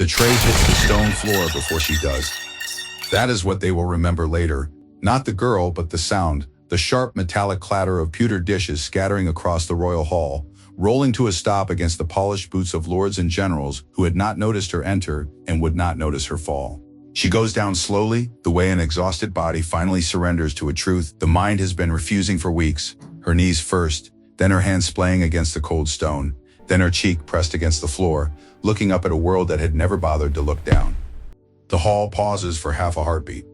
tray hits the stone floor before she does. That is what they will remember later. Not the girl, but the sound, the sharp metallic clatter of pewter dishes scattering across the royal hall, rolling to a stop against the polished boots of lords and generals who had not noticed her enter and would not notice her fall. She goes down slowly, the way an exhausted body finally surrenders to a truth the mind has been refusing for weeks. Her knees first, then her hands splaying against the cold stone, then her cheek pressed against the floor, looking up at a world that had never bothered to look down. The hall pauses for half a heartbeat.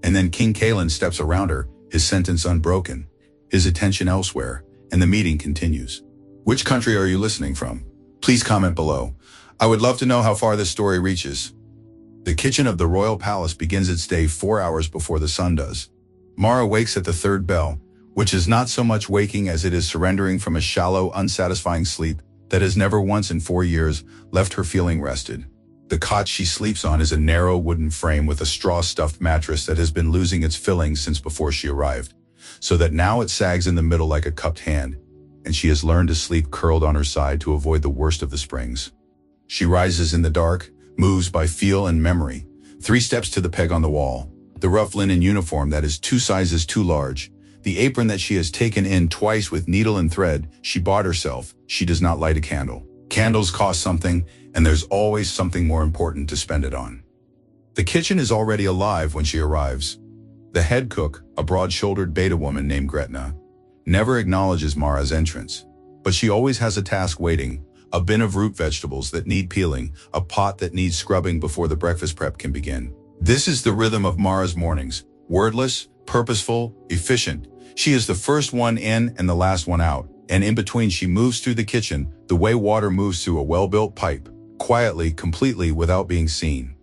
And then King Kalen steps around her, his sentence unbroken, his attention elsewhere, and the meeting continues. Which country are you listening from? Please comment below. I would love to know how far this story reaches. The kitchen of the royal palace begins its day 4 hours before the sun does. Mara wakes at the third bell, which is not so much waking as it is surrendering from a shallow, unsatisfying sleep that has never once in 4 years left her feeling rested. The cot she sleeps on is a narrow wooden frame with a straw-stuffed mattress that has been losing its fillings since before she arrived, so that now it sags in the middle like a cupped hand, and she has learned to sleep curled on her side to avoid the worst of the springs. She rises in the dark, moves by feel and memory, 3 steps to the peg on the wall, the rough linen uniform that is 2 sizes too large, the apron that she has taken in twice with needle and thread she bought herself. She does not light a candle. Candles cost something, and there's always something more important to spend it on. The kitchen is already alive when she arrives. The head cook, a broad-shouldered beta woman named Gretna, never acknowledges Mara's entrance, but she always has a task waiting, a bin of root vegetables that need peeling, a pot that needs scrubbing before the breakfast prep can begin. This is the rhythm of Mara's mornings, wordless, purposeful, efficient. She is the first one in and the last one out, and in between she moves through the kitchen the way water moves through a well-built pipe, quietly, completely, without being seen.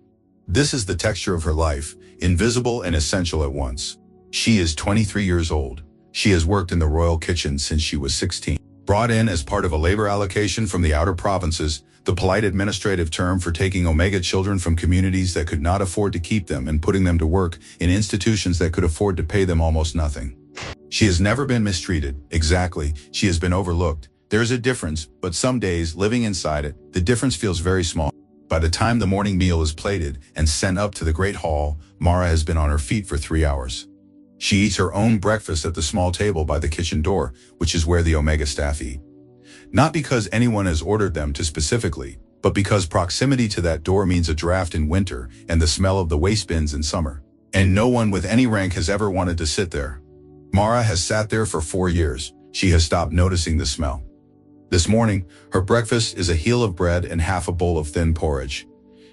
This is the texture of her life, invisible and essential at once. She is 23 years old. She has worked in the royal kitchen since she was 16. Brought in as part of a labor allocation from the outer provinces, the polite administrative term for taking Omega children from communities that could not afford to keep them and putting them to work in institutions that could afford to pay them almost nothing. She has never been mistreated. Exactly, she has been overlooked. There is a difference, but some days, living inside it, the difference feels very small. By the time the morning meal is plated and sent up to the Great Hall, Mara has been on her feet for 3 hours. She eats her own breakfast at the small table by the kitchen door, which is where the Omega staff eat. Not because anyone has ordered them to specifically, but because proximity to that door means a draft in winter and the smell of the waste bins in summer. And no one with any rank has ever wanted to sit there. Mara has sat there for 4 years. She has stopped noticing the smell. This morning, her breakfast is a heel of bread and half a bowl of thin porridge.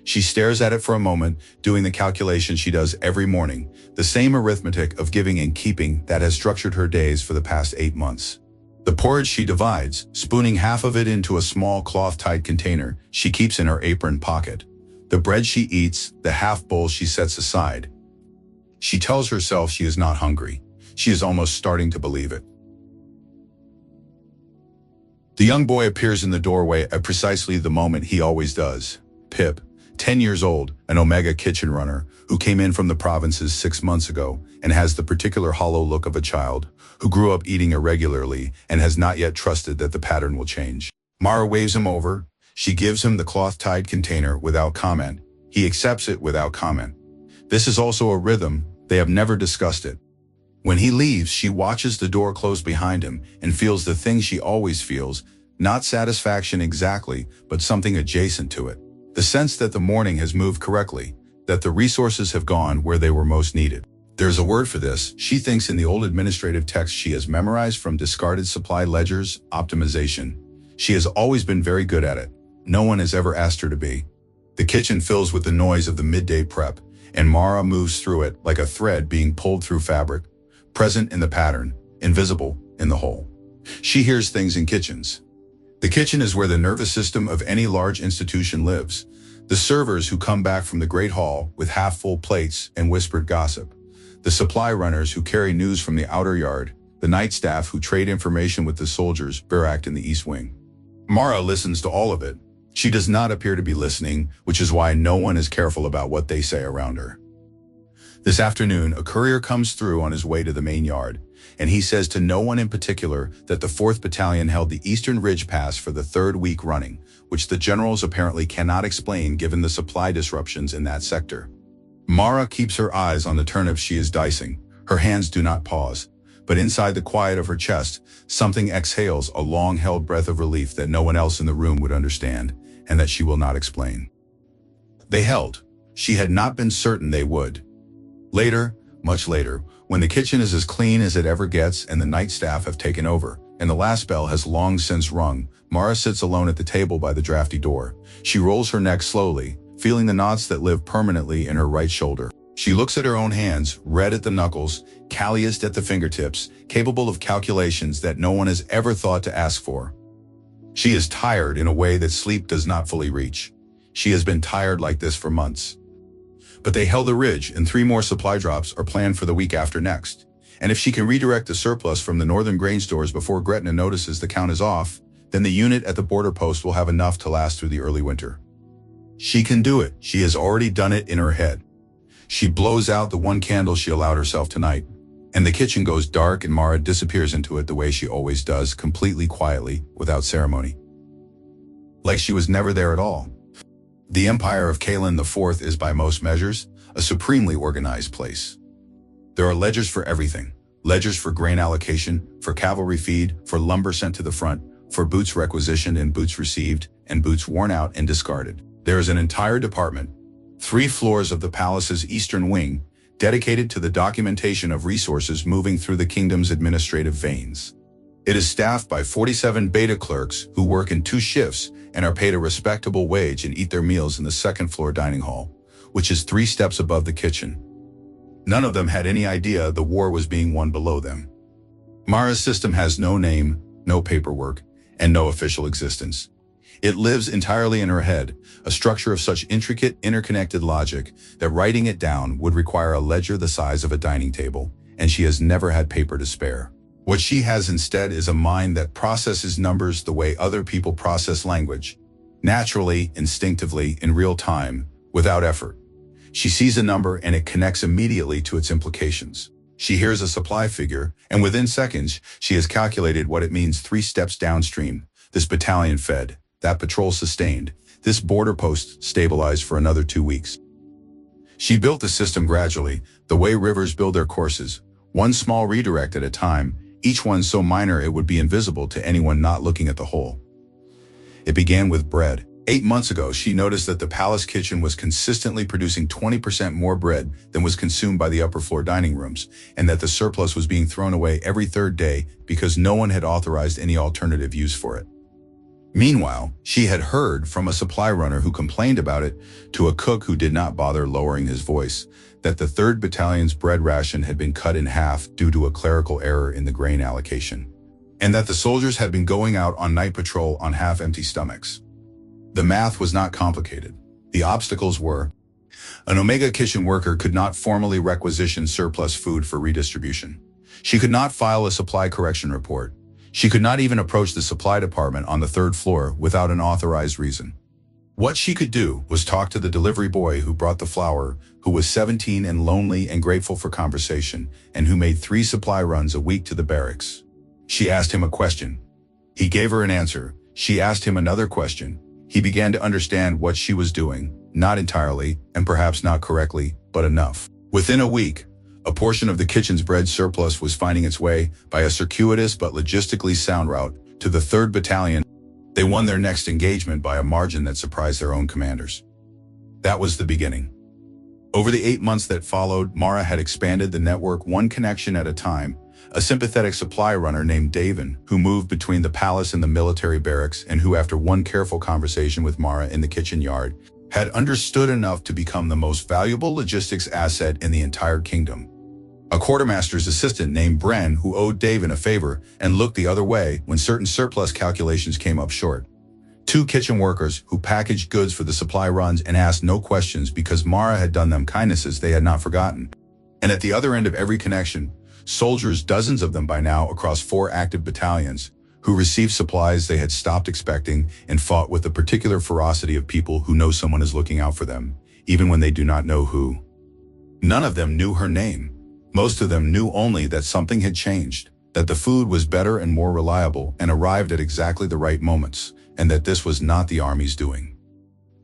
She stares at it for a moment, doing the calculation she does every morning, the same arithmetic of giving and keeping that has structured her days for the past 8 months. The porridge she divides, spooning half of it into a small cloth-tied container she keeps in her apron pocket. The bread she eats, the half bowl she sets aside. She tells herself she is not hungry. She is almost starting to believe it. The young boy appears in the doorway at precisely the moment he always does. Pip, 10 years old, an Omega kitchen runner, who came in from the provinces 6 months ago and has the particular hollow look of a child who grew up eating irregularly and has not yet trusted that the pattern will change. Mara waves him over. She gives him the cloth-tied container without comment. He accepts it without comment. This is also a rhythm. They have never discussed it. When he leaves, she watches the door close behind him and feels the thing she always feels, not satisfaction exactly, but something adjacent to it. The sense that the morning has moved correctly, that the resources have gone where they were most needed. There's a word for this, she thinks, in the old administrative text she has memorized from discarded supply ledgers: optimization. She has always been very good at it. No one has ever asked her to be. The kitchen fills with the noise of the midday prep, and Mara moves through it like a thread being pulled through fabric, present in the pattern, invisible in the whole. She hears things in kitchens. The kitchen is where the nervous system of any large institution lives. The servers who come back from the Great Hall with half-full plates and whispered gossip. The supply runners who carry news from the outer yard. The night staff who trade information with the soldiers baracked in the East Wing. Mara listens to all of it. She does not appear to be listening, which is why no one is careful about what they say around her. This afternoon, a courier comes through on his way to the main yard, and he says to no one in particular that the 4th Battalion held the Eastern Ridge Pass for the 3rd week running, which the generals apparently cannot explain given the supply disruptions in that sector. Mara keeps her eyes on the turnips she is dicing. Her hands do not pause, but inside the quiet of her chest, something exhales a long-held breath of relief that no one else in the room would understand, and that she will not explain. They held. She had not been certain they would. Later, much later, when the kitchen is as clean as it ever gets and the night staff have taken over, and the last bell has long since rung, Mara sits alone at the table by the drafty door. She rolls her neck slowly, feeling the knots that live permanently in her right shoulder. She looks at her own hands, red at the knuckles, calloused at the fingertips, capable of calculations that no one has ever thought to ask for. She is tired in a way that sleep does not fully reach. She has been tired like this for months. But they held the ridge, and 3 more supply drops are planned for the week after next. And if she can redirect the surplus from the northern grain stores before Gretna notices the count is off, then the unit at the border post will have enough to last through the early winter. She can do it. She has already done it in her head. She blows out the 1 candle she allowed herself tonight, and the kitchen goes dark and Mara disappears into it the way she always does, completely quietly, without ceremony. Like she was never there at all. The empire of Kalen IV is by most measures a supremely organized place. There are ledgers for everything. Ledgers for grain allocation, for cavalry feed, for lumber sent to the front, for boots requisitioned and boots received, and boots worn out and discarded. There is an entire department, 3 floors of the palace's eastern wing, dedicated to the documentation of resources moving through the kingdom's administrative veins. It is staffed by 47 beta clerks who work in 2 shifts and are paid a respectable wage and eat their meals in the 2nd floor dining hall, which is 3 steps above the kitchen. None of them had any idea the war was being won below them. Mara's system has no name, no paperwork, and no official existence. It lives entirely in her head, a structure of such intricate, interconnected logic that writing it down would require a ledger the size of a dining table, and she has never had paper to spare. What she has instead is a mind that processes numbers the way other people process language, naturally, instinctively, in real time, without effort. She sees a number and it connects immediately to its implications. She hears a supply figure, and within seconds, she has calculated what it means 3 steps downstream. This battalion fed, that patrol sustained, this border post stabilized for another 2 weeks. She built the system gradually, the way rivers build their courses, 1 small redirect at a time, each one so minor it would be invisible to anyone not looking at the whole. It began with bread. 8 months ago, she noticed that the palace kitchen was consistently producing 20% more bread than was consumed by the upper floor dining rooms, and that the surplus was being thrown away every 3rd day because no one had authorized any alternative use for it. Meanwhile, she had heard from a supply runner who complained about it to a cook who did not bother lowering his voice that the 3rd Battalion's bread ration had been cut in half due to a clerical error in the grain allocation, and that the soldiers had been going out on night patrol on half-empty stomachs. The math was not complicated. The obstacles were: an Omega kitchen worker could not formally requisition surplus food for redistribution. She could not file a supply correction report. She could not even approach the supply department on the 3rd floor without an authorized reason. What she could do was talk to the delivery boy who brought the flour, who was 17 and lonely and grateful for conversation, and who made 3 supply runs a week to the barracks. She asked him a question. He gave her an answer. She asked him another question. He began to understand what she was doing, not entirely, and perhaps not correctly, but enough. Within a week, a portion of the kitchen's bread surplus was finding its way, by a circuitous but logistically sound route, to the 3rd Battalion. They won their next engagement by a margin that surprised their own commanders. That was the beginning. Over the 8 months that followed, Mara had expanded the network 1 connection at a time. A sympathetic supply runner named Davin, who moved between the palace and the military barracks and who, after 1 careful conversation with Mara in the kitchen yard, had understood enough to become the most valuable logistics asset in the entire kingdom. A quartermaster's assistant named Bren, who owed Davin a favor and looked the other way when certain surplus calculations came up short. 2 kitchen workers who packaged goods for the supply runs and asked no questions because Mara had done them kindnesses they had not forgotten. And at the other end of every connection, soldiers, dozens of them by now across 4 active battalions, who received supplies they had stopped expecting and fought with the particular ferocity of people who know someone is looking out for them, even when they do not know who. None of them knew her name. Most of them knew only that something had changed, that the food was better and more reliable and arrived at exactly the right moments, and that this was not the army's doing.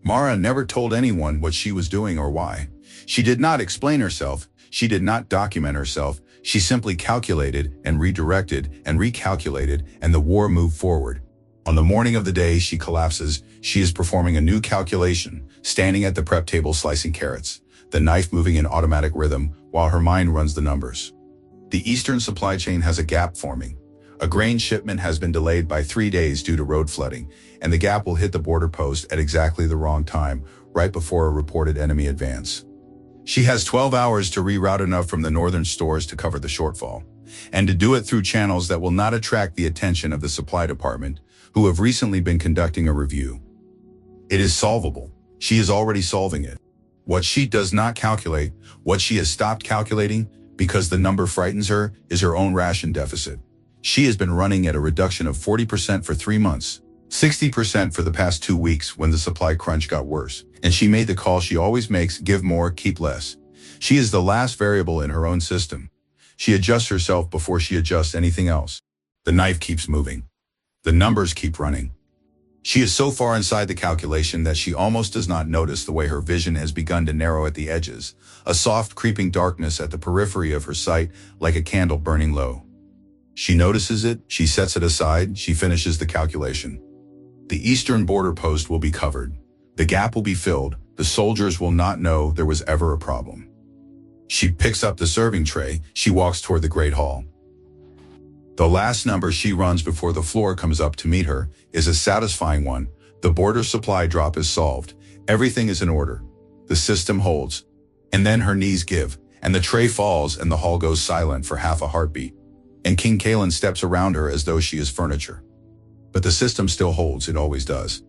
Mara never told anyone what she was doing or why. She did not explain herself. She did not document herself. She simply calculated and redirected and recalculated, and the war moved forward. On the morning of the day she collapses, she is performing a new calculation, standing at the prep table slicing carrots, the knife moving in automatic rhythm while her mind runs the numbers. The Eastern supply chain has a gap forming. A grain shipment has been delayed by 3 days due to road flooding, and the gap will hit the border post at exactly the wrong time, right before a reported enemy advance. She has 12 hours to reroute enough from the northern stores to cover the shortfall, and to do it through channels that will not attract the attention of the supply department, who have recently been conducting a review. It is solvable. She is already solving it. What she does not calculate, what she has stopped calculating, because the number frightens her, is her own ration deficit. She has been running at a reduction of 40% for 3 months, 60% for the past 2 weeks when the supply crunch got worse, and she made the call she always makes: give more, keep less. She is the last variable in her own system. She adjusts herself before she adjusts anything else. The knife keeps moving. The numbers keep running. She is so far inside the calculation that she almost does not notice the way her vision has begun to narrow at the edges, a soft creeping darkness at the periphery of her sight, like a candle burning low. She notices it, she sets it aside, she finishes the calculation. The eastern border post will be covered. The gap will be filled. The soldiers will not know there was ever a problem. She picks up the serving tray. She walks toward the Great Hall. The last number she runs before the floor comes up to meet her is a satisfying one. The border supply drop is solved. Everything is in order. The system holds. And then her knees give, and the tray falls, and the hall goes silent for half a heartbeat. And King Kalen steps around her as though she is furniture. But the system still holds, it always does.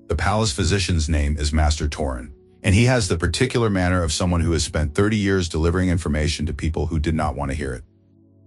The palace physician's name is Master Torin, and he has the particular manner of someone who has spent 30 years delivering information to people who did not want to hear it.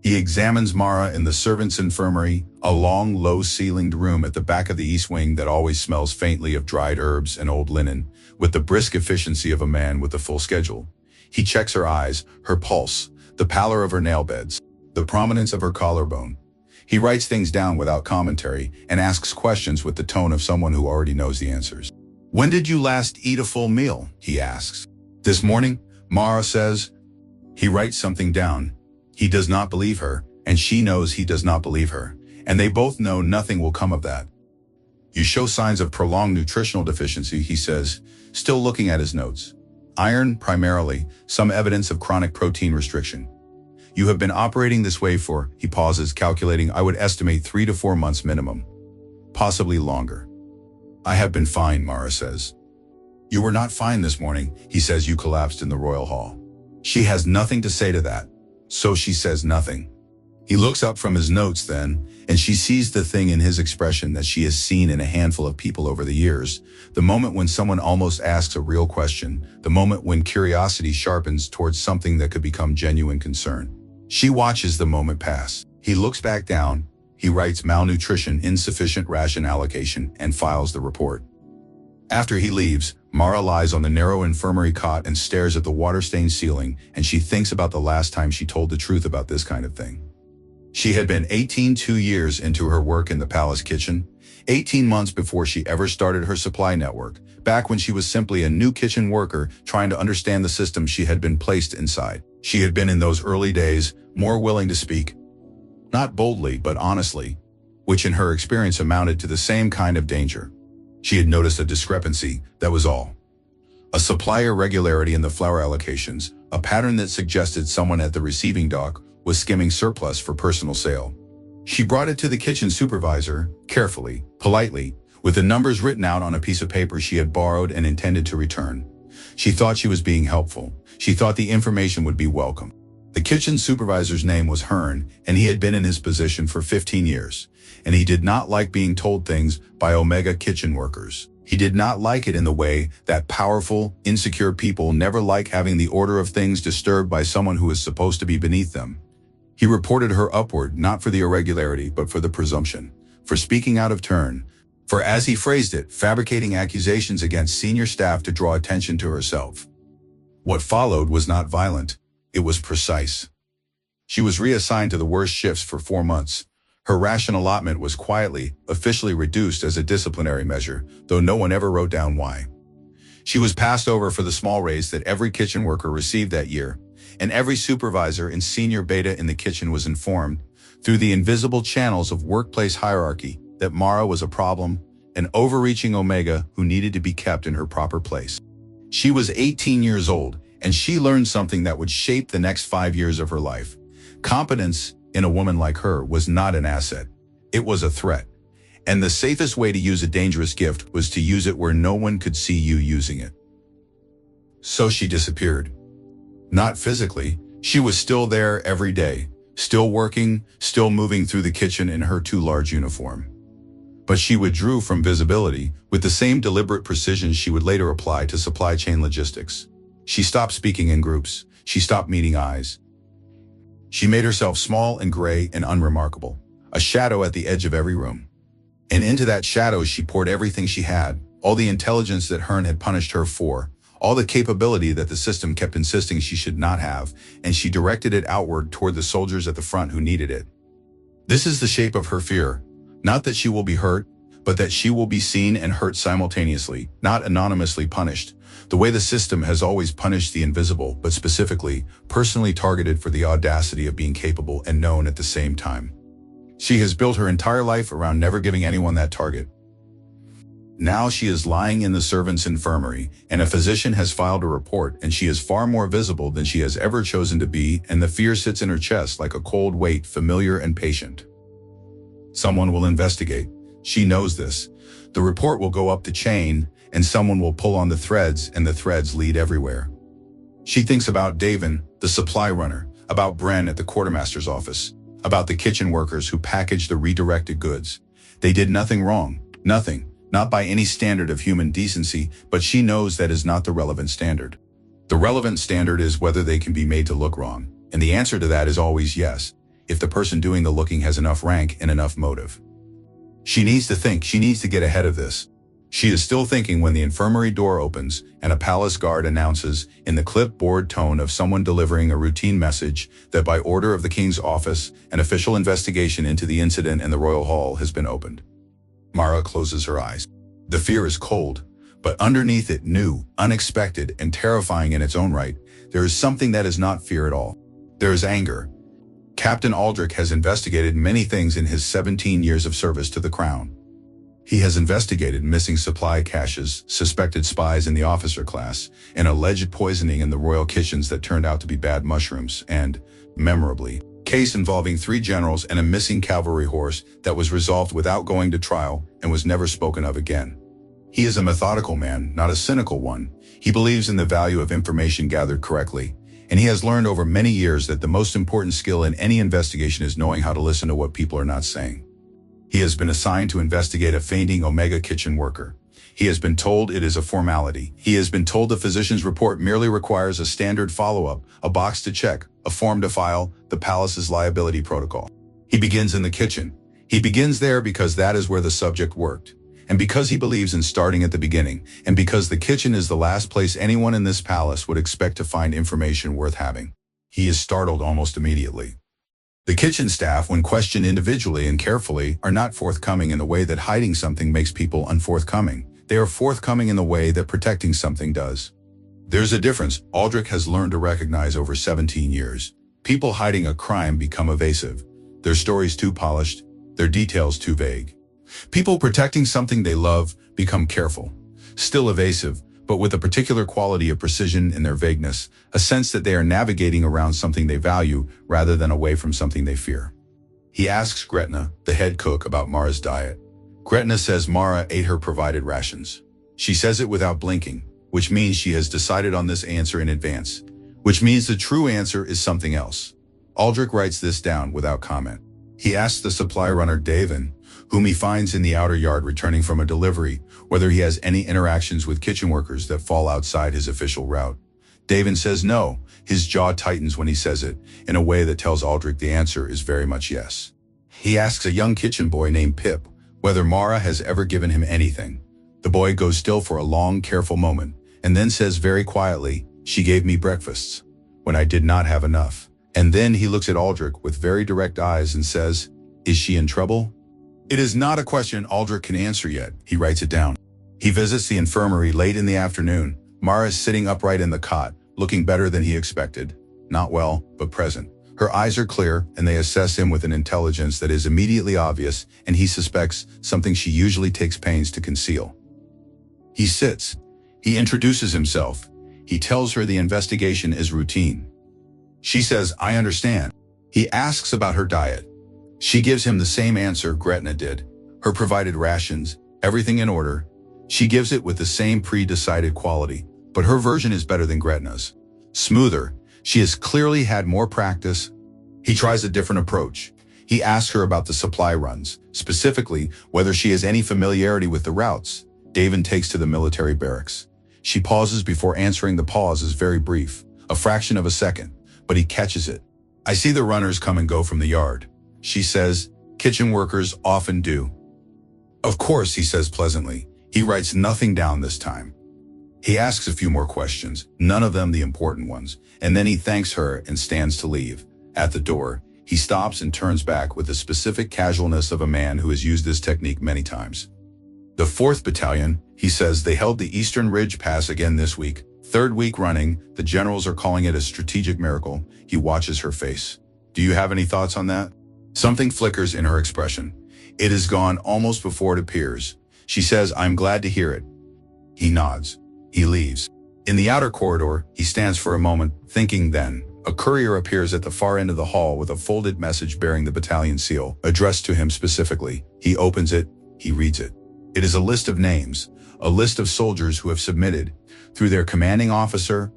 He examines Mara in the servants' infirmary, a long, low-ceilinged room at the back of the east wing that always smells faintly of dried herbs and old linen, with the brisk efficiency of a man with a full schedule. He checks her eyes, her pulse, the pallor of her nail beds, the prominence of her collarbone. He writes things down without commentary and asks questions with the tone of someone who already knows the answers. "When did you last eat a full meal?" he asks. "This morning," Mara says. He writes something down. He does not believe her, and she knows he does not believe her, and they both know nothing will come of that. "You show signs of prolonged nutritional deficiency," he says, still looking at his notes. "Iron, primarily, some evidence of chronic protein restriction. You have been operating this way for," he pauses, calculating, "I would estimate 3 to 4 months minimum. Possibly longer." "I have been fine," Mara says. "You were not fine this morning," he says. "You collapsed in the royal hall." She has nothing to say to that, so she says nothing. He looks up from his notes then, and she sees the thing in his expression that she has seen in a handful of people over the years, the moment when someone almost asks a real question, the moment when curiosity sharpens towards something that could become genuine concern. She watches the moment pass. He looks back down. He writes malnutrition, insufficient ration allocation, and files the report. After he leaves, Mara lies on the narrow infirmary cot and stares at the water-stained ceiling, and she thinks about the last time she told the truth about this kind of thing. She had been 2 years into her work in the palace kitchen, 18 months before she ever started her supply network, back when she was simply a new kitchen worker trying to understand the system she had been placed inside. She had been in those early days more willing to speak, not boldly but honestly, which in her experience amounted to the same kind of danger. She had noticed a discrepancy, that was all. A supply irregularity in the flour allocations, a pattern that suggested someone at the receiving dock was skimming surplus for personal sale. She brought it to the kitchen supervisor, carefully, politely, with the numbers written out on a piece of paper she had borrowed and intended to return. She thought she was being helpful. She thought the information would be welcome. The kitchen supervisor's name was Hearn, and he had been in his position for 15 years, and he did not like being told things by Omega kitchen workers. He did not like it in the way that powerful, insecure people never like having the order of things disturbed by someone who is supposed to be beneath them. He reported her upward, not for the irregularity, but for the presumption, for speaking out of turn, for, as he phrased it, fabricating accusations against senior staff to draw attention to herself. What followed was not violent. It was precise. She was reassigned to the worst shifts for 4 months. Her ration allotment was quietly, officially reduced as a disciplinary measure, though no one ever wrote down why. She was passed over for the small raise that every kitchen worker received that year, and every supervisor and senior beta in the kitchen was informed, through the invisible channels of workplace hierarchy, that Mara was a problem, an overreaching omega who needed to be kept in her proper place. She was 18 years old, and she learned something that would shape the next 5 years of her life. Competence in a woman like her was not an asset. It was a threat. And the safest way to use a dangerous gift was to use it where no one could see you using it. So she disappeared. Not physically. She was still there every day, still working, still moving through the kitchen in her too large uniform. But she withdrew from visibility with the same deliberate precision she would later apply to supply chain logistics. She stopped speaking in groups. She stopped meeting eyes. She made herself small and gray and unremarkable, a shadow at the edge of every room. And into that shadow she poured everything she had, all the intelligence that Hearn had punished her for, all the capability that the system kept insisting she should not have, and she directed it outward toward the soldiers at the front who needed it. This is the shape of her fear. Not that she will be hurt, but that she will be seen and hurt simultaneously, not anonymously punished, the way the system has always punished the invisible, but specifically, personally targeted for the audacity of being capable and known at the same time. She has built her entire life around never giving anyone that target. Now she is lying in the servants' infirmary, and a physician has filed a report, and she is far more visible than she has ever chosen to be, and the fear sits in her chest like a cold weight, familiar and patient. Someone will investigate. She knows this. The report will go up the chain, and someone will pull on the threads, and the threads lead everywhere. She thinks about Davin, the supply runner, about Bren at the quartermaster's office, about the kitchen workers who packaged the redirected goods. They did nothing wrong, nothing, not by any standard of human decency, but she knows that is not the relevant standard. The relevant standard is whether they can be made to look wrong, and the answer to that is always yes, if the person doing the looking has enough rank and enough motive. She needs to think, she needs to get ahead of this. She is still thinking when the infirmary door opens and a palace guard announces, in the clipboard tone of someone delivering a routine message, that by order of the king's office, an official investigation into the incident in the royal hall has been opened. Mara closes her eyes. The fear is cold, but underneath it, new, unexpected, and terrifying in its own right, there is something that is not fear at all. There is anger. Captain Aldrich has investigated many things in his 17 years of service to the crown. He has investigated missing supply caches, suspected spies in the officer class, and alleged poisoning in the royal kitchens that turned out to be bad mushrooms, and, memorably, case involving 3 generals and a missing cavalry horse that was resolved without going to trial and was never spoken of again. He is a methodical man, not a cynical one. He believes in the value of information gathered correctly, and he has learned over many years that the most important skill in any investigation is knowing how to listen to what people are not saying. He has been assigned to investigate a fainting Omega kitchen worker. He has been told it is a formality. He has been told the physician's report merely requires a standard follow-up, a box to check, a form to file, the palace's liability protocol. He begins in the kitchen. He begins there because that is where the subject worked, and because he believes in starting at the beginning, and because the kitchen is the last place anyone in this palace would expect to find information worth having. He is startled almost immediately. The kitchen staff, when questioned individually and carefully, are not forthcoming in the way that hiding something makes people unforthcoming. They are forthcoming in the way that protecting something does. There's a difference Aldrich has learned to recognize over 17 years. People hiding a crime become evasive. Their stories too polished, their details too vague. People protecting something they love become careful, still evasive, but with a particular quality of precision in their vagueness, a sense that they are navigating around something they value rather than away from something they fear. He asks Gretna, the head cook, about Mara's diet. Gretna says Mara ate her provided rations. She says it without blinking, which means she has decided on this answer in advance, which means the true answer is something else. Aldrich writes this down without comment. He asks the supply runner Davin, whom he finds in the outer yard returning from a delivery, whether he has any interactions with kitchen workers that fall outside his official route. Davin says no. His jaw tightens when he says it, in a way that tells Aldrich the answer is very much yes. He asks a young kitchen boy named Pip whether Mara has ever given him anything. The boy goes still for a long, careful moment, and then says very quietly, She gave me breakfasts when I did not have enough. And then he looks at Aldrich with very direct eyes and says, "Is she in trouble?" It is not a question Aldrich can answer yet. He writes it down. He visits the infirmary late in the afternoon. Mara is sitting upright in the cot, looking better than he expected. Not well, but present. Her eyes are clear, and they assess him with an intelligence that is immediately obvious, and he suspects something she usually takes pains to conceal. He sits. He introduces himself. He tells her the investigation is routine. She says, "I understand." He asks about her diet. She gives him the same answer Gretna did. Her provided rations, everything in order. She gives it with the same pre-decided quality, but her version is better than Gretna's. Smoother. She has clearly had more practice. He tries a different approach. He asks her about the supply runs, specifically whether she has any familiarity with the routes. Davin takes to the military barracks. She pauses before answering. The pause is very brief, a fraction of a second, but he catches it. "I see the runners come and go from the yard," she says. "Kitchen workers often do." "Of course," he says pleasantly. He writes nothing down this time. He asks a few more questions, none of them the important ones, and then he thanks her and stands to leave. At the door, he stops and turns back with the specific casualness of a man who has used this technique many times. "The 4th Battalion," he says, "they held the Eastern Ridge Pass again this week. 3rd week running. The generals are calling it a strategic miracle." He watches her face. "Do you have any thoughts on that?" Something flickers in her expression. It is gone almost before it appears. She says, "I'm glad to hear it." He nods. He leaves. In the outer corridor, he stands for a moment, thinking. Then a courier appears at the far end of the hall with a folded message bearing the battalion seal, addressed to him specifically. He opens it. He reads it. It is a list of names, a list of soldiers who have submitted, through their commanding officer,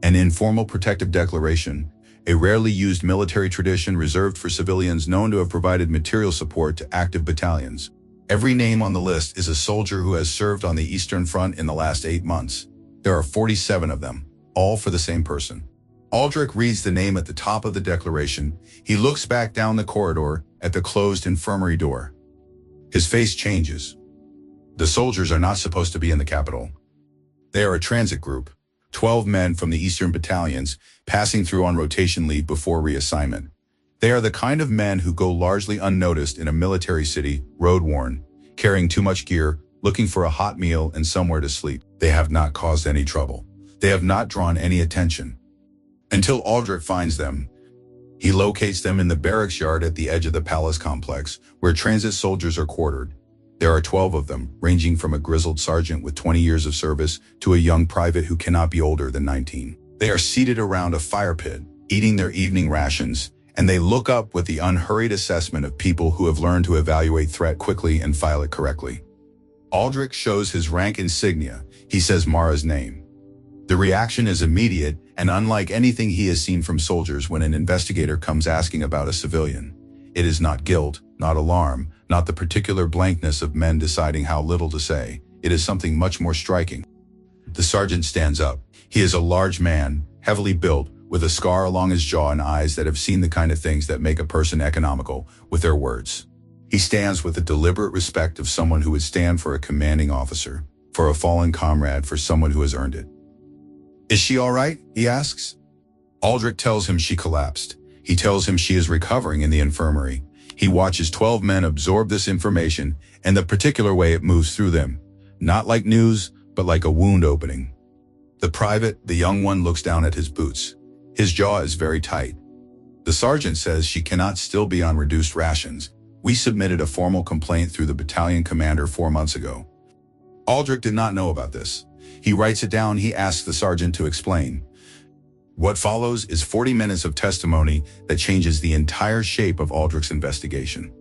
an informal protective declaration, a rarely used military tradition reserved for civilians known to have provided material support to active battalions. Every name on the list is a soldier who has served on the Eastern Front in the last 8 months. There are 47 of them, all for the same person. Aldrich reads the name at the top of the declaration. He looks back down the corridor at the closed infirmary door. His face changes. The soldiers are not supposed to be in the capital. They are a transit group, 12 men from the Eastern battalions passing through on rotation leave before reassignment. They are the kind of men who go largely unnoticed in a military city, road-worn, carrying too much gear, looking for a hot meal and somewhere to sleep. They have not caused any trouble. They have not drawn any attention. Until Aldrich finds them. He locates them in the barracks yard at the edge of the palace complex, where transit soldiers are quartered. There are 12 of them, ranging from a grizzled sergeant with 20 years of service to a young private who cannot be older than 19. They are seated around a fire pit, eating their evening rations, and they look up with the unhurried assessment of people who have learned to evaluate threat quickly and file it correctly. Aldrich shows his rank insignia. He says Mara's name. The reaction is immediate and unlike anything he has seen from soldiers when an investigator comes asking about a civilian. It is not guilt, not alarm, not the particular blankness of men deciding how little to say. It is something much more striking. The sergeant stands up. He is a large man, heavily built, with a scar along his jaw and eyes that have seen the kind of things that make a person economical with their words. He stands with the deliberate respect of someone who would stand for a commanding officer, for a fallen comrade, for someone who has earned it. "Is she all right?" he asks. Aldrich tells him she collapsed. He tells him she is recovering in the infirmary. He watches 12 men absorb this information and the particular way it moves through them. Not like news, but like a wound opening. The private, the young one, looks down at his boots. His jaw is very tight. The sergeant says she cannot still be on reduced rations. "We submitted a formal complaint through the battalion commander 4 months ago." Aldrich did not know about this. He writes it down. He asks the sergeant to explain. What follows is 40 minutes of testimony that changes the entire shape of Aldrich's investigation.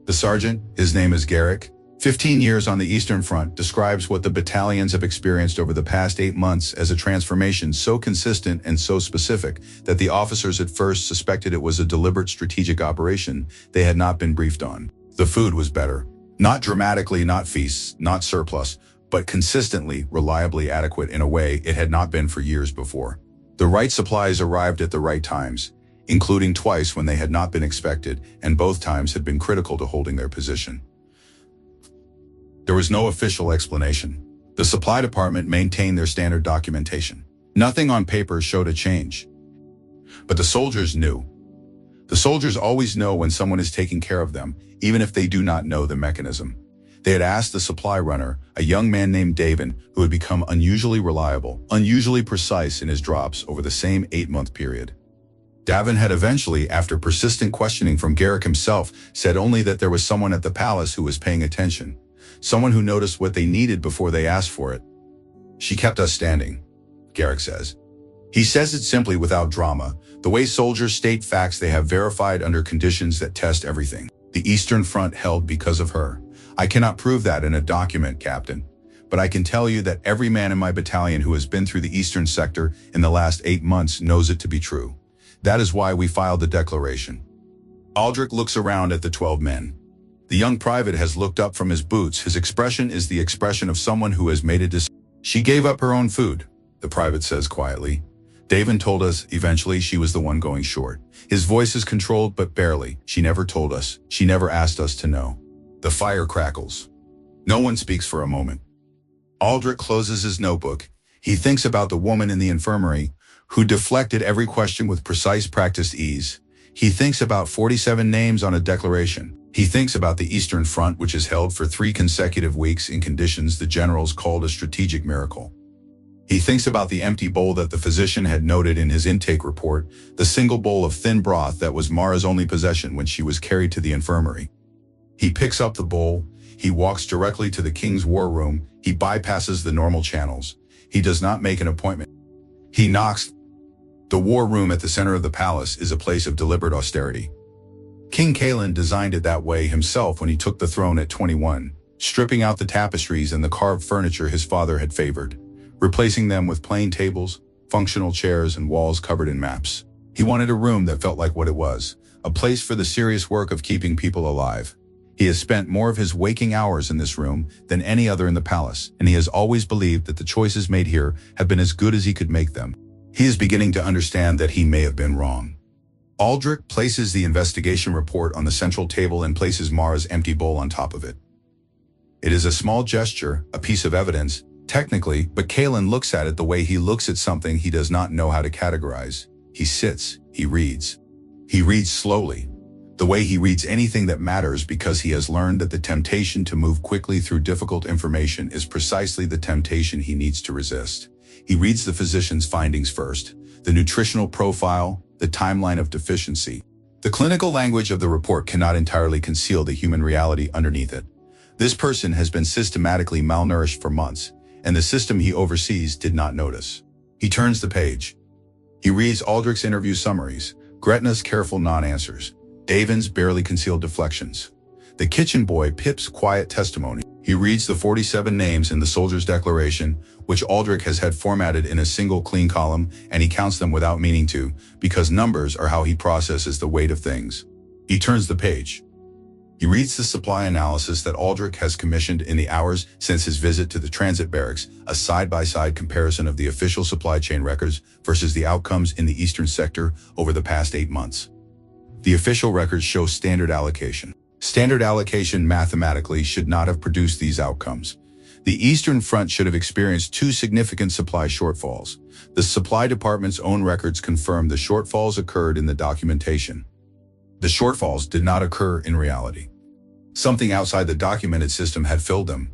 The sergeant, his name is Garrick, 15 years on the Eastern Front, describes what the battalions have experienced over the past 8 months as a transformation so consistent and so specific that the officers at first suspected it was a deliberate strategic operation they had not been briefed on. The food was better. Not dramatically, not feasts, not surplus, but consistently, reliably adequate in a way it had not been for years before. The right supplies arrived at the right times, including twice when they had not been expected, and both times had been critical to holding their position. There was no official explanation. The supply department maintained their standard documentation. Nothing on paper showed a change. But the soldiers knew. The soldiers always know when someone is taking care of them, even if they do not know the mechanism. They had asked the supply runner, a young man named David, who had become unusually reliable, unusually precise in his drops over the same 8-month period. Davin had eventually, after persistent questioning from Garrick himself, said only that there was someone at the palace who was paying attention, someone who noticed what they needed before they asked for it. She kept us standing, Garrick says. He says it simply without drama, the way soldiers state facts they have verified under conditions that test everything. The Eastern Front held because of her. I cannot prove that in a document, Captain, but I can tell you that every man in my battalion who has been through the Eastern Sector in the last 8 months knows it to be true. That is why we filed the declaration. Aldrich looks around at the 12 men. The young private has looked up from his boots. His expression is the expression of someone who has made a decision. She gave up her own food, the private says quietly. Davin told us eventually she was the one going short. His voice is controlled, but barely. She never told us. She never asked us to know. The fire crackles. No one speaks for a moment. Aldrich closes his notebook. He thinks about the woman in the infirmary who deflected every question with precise practiced ease. He thinks about 47 names on a declaration. He thinks about the Eastern Front, which is held for 3 consecutive weeks in conditions the generals called a strategic miracle. He thinks about the empty bowl that the physician had noted in his intake report, the single bowl of thin broth that was Mara's only possession when she was carried to the infirmary. He picks up the bowl. He walks directly to the king's war room. He bypasses the normal channels. He does not make an appointment. He knocks. The war room at the center of the palace is a place of deliberate austerity. King Kaelin designed it that way himself when he took the throne at 21, stripping out the tapestries and the carved furniture his father had favored, replacing them with plain tables, functional chairs, and walls covered in maps. He wanted a room that felt like what it was, a place for the serious work of keeping people alive. He has spent more of his waking hours in this room than any other in the palace, and he has always believed that the choices made here have been as good as he could make them. He is beginning to understand that he may have been wrong. Aldrich places the investigation report on the central table and places Mara's empty bowl on top of it. It is a small gesture, a piece of evidence, technically, but Kaelin looks at it the way he looks at something he does not know how to categorize. He sits, he reads. He reads slowly, the way he reads anything that matters, because he has learned that the temptation to move quickly through difficult information is precisely the temptation he needs to resist. He reads the physician's findings first, the nutritional profile, the timeline of deficiency. The clinical language of the report cannot entirely conceal the human reality underneath it. This person has been systematically malnourished for months, and the system he oversees did not notice. He turns the page. He reads Aldrich's interview summaries, Gretna's careful non-answers, Davin's barely concealed deflections, the kitchen boy Pip's quiet testimony. He reads the 47 names in the soldier's declaration, which Aldrich has had formatted in a single clean column, and he counts them without meaning to, because numbers are how he processes the weight of things. He turns the page. He reads the supply analysis that Aldrich has commissioned in the hours since his visit to the transit barracks, a side-by-side comparison of the official supply chain records versus the outcomes in the Eastern Sector over the past 8 months. The official records show standard allocation. Standard allocation mathematically should not have produced these outcomes. The Eastern Front should have experienced 2 significant supply shortfalls. The supply department's own records confirm the shortfalls occurred in the documentation. The shortfalls did not occur in reality. Something outside the documented system had filled them.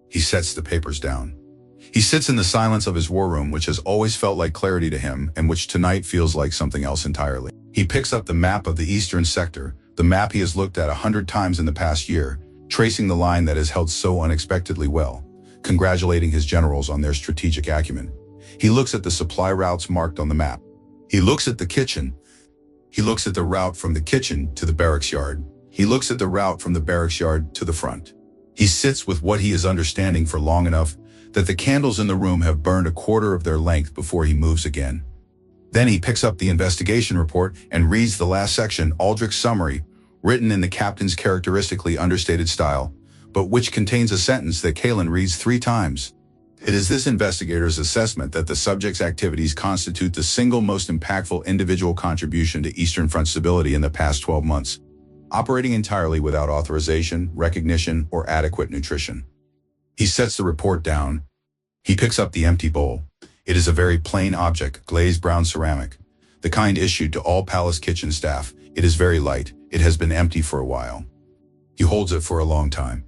He sets the papers down. He sits in the silence of his war room, which has always felt like clarity to him and which tonight feels like something else entirely. He picks up the map of the Eastern Sector, the map he has looked at 100 times in the past year, tracing the line that has held so unexpectedly well, congratulating his generals on their strategic acumen. He looks at the supply routes marked on the map. He looks at the kitchen. He looks at the route from the kitchen to the barracks yard. He looks at the route from the barracks yard to the front. He sits with what he is understanding for long enough that the candles in the room have burned a quarter of their length before he moves again. Then he picks up the investigation report and reads the last section, Aldrich's summary, written in the captain's characteristically understated style, but which contains a sentence that Kaelin reads 3 times. It is this investigator's assessment that the subject's activities constitute the single most impactful individual contribution to Eastern Front stability in the past 12 months, operating entirely without authorization, recognition, or adequate nutrition. He sets the report down. He picks up the empty bowl. It is a very plain object, glazed brown ceramic. The kind issued to all palace kitchen staff. It is very light. It has been empty for a while. He holds it for a long time.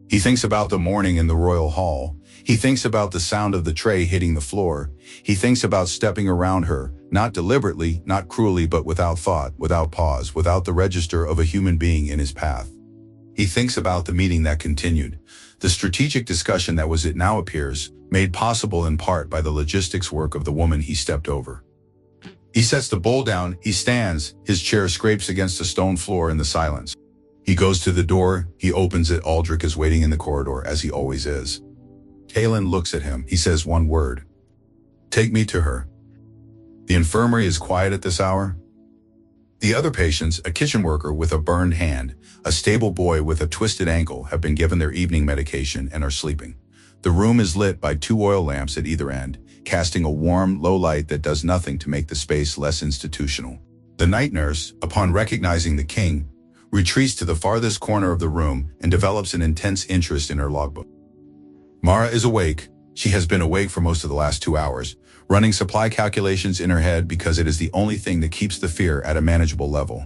He thinks about the morning in the royal hall. He thinks about the sound of the tray hitting the floor. He thinks about stepping around her, not deliberately, not cruelly, but without thought, without pause, without the register of a human being in his path. He thinks about the meeting that continued, the strategic discussion that was, it now appears, made possible in part by the logistics work of the woman he stepped over. He sets the bowl down, he stands, his chair scrapes against the stone floor in the silence. He goes to the door, he opens it. Aldrich is waiting in the corridor, as he always is. Kaelin looks at him. He says one word. Take me to her. The infirmary is quiet at this hour. The other patients, a kitchen worker with a burned hand, a stable boy with a twisted ankle, have been given their evening medication and are sleeping. The room is lit by 2 oil lamps at either end, casting a warm, low light that does nothing to make the space less institutional. The night nurse, upon recognizing the king, retreats to the farthest corner of the room and develops an intense interest in her logbook. Mara is awake. She has been awake for most of the last 2 hours, running supply calculations in her head because it is the only thing that keeps the fear at a manageable level.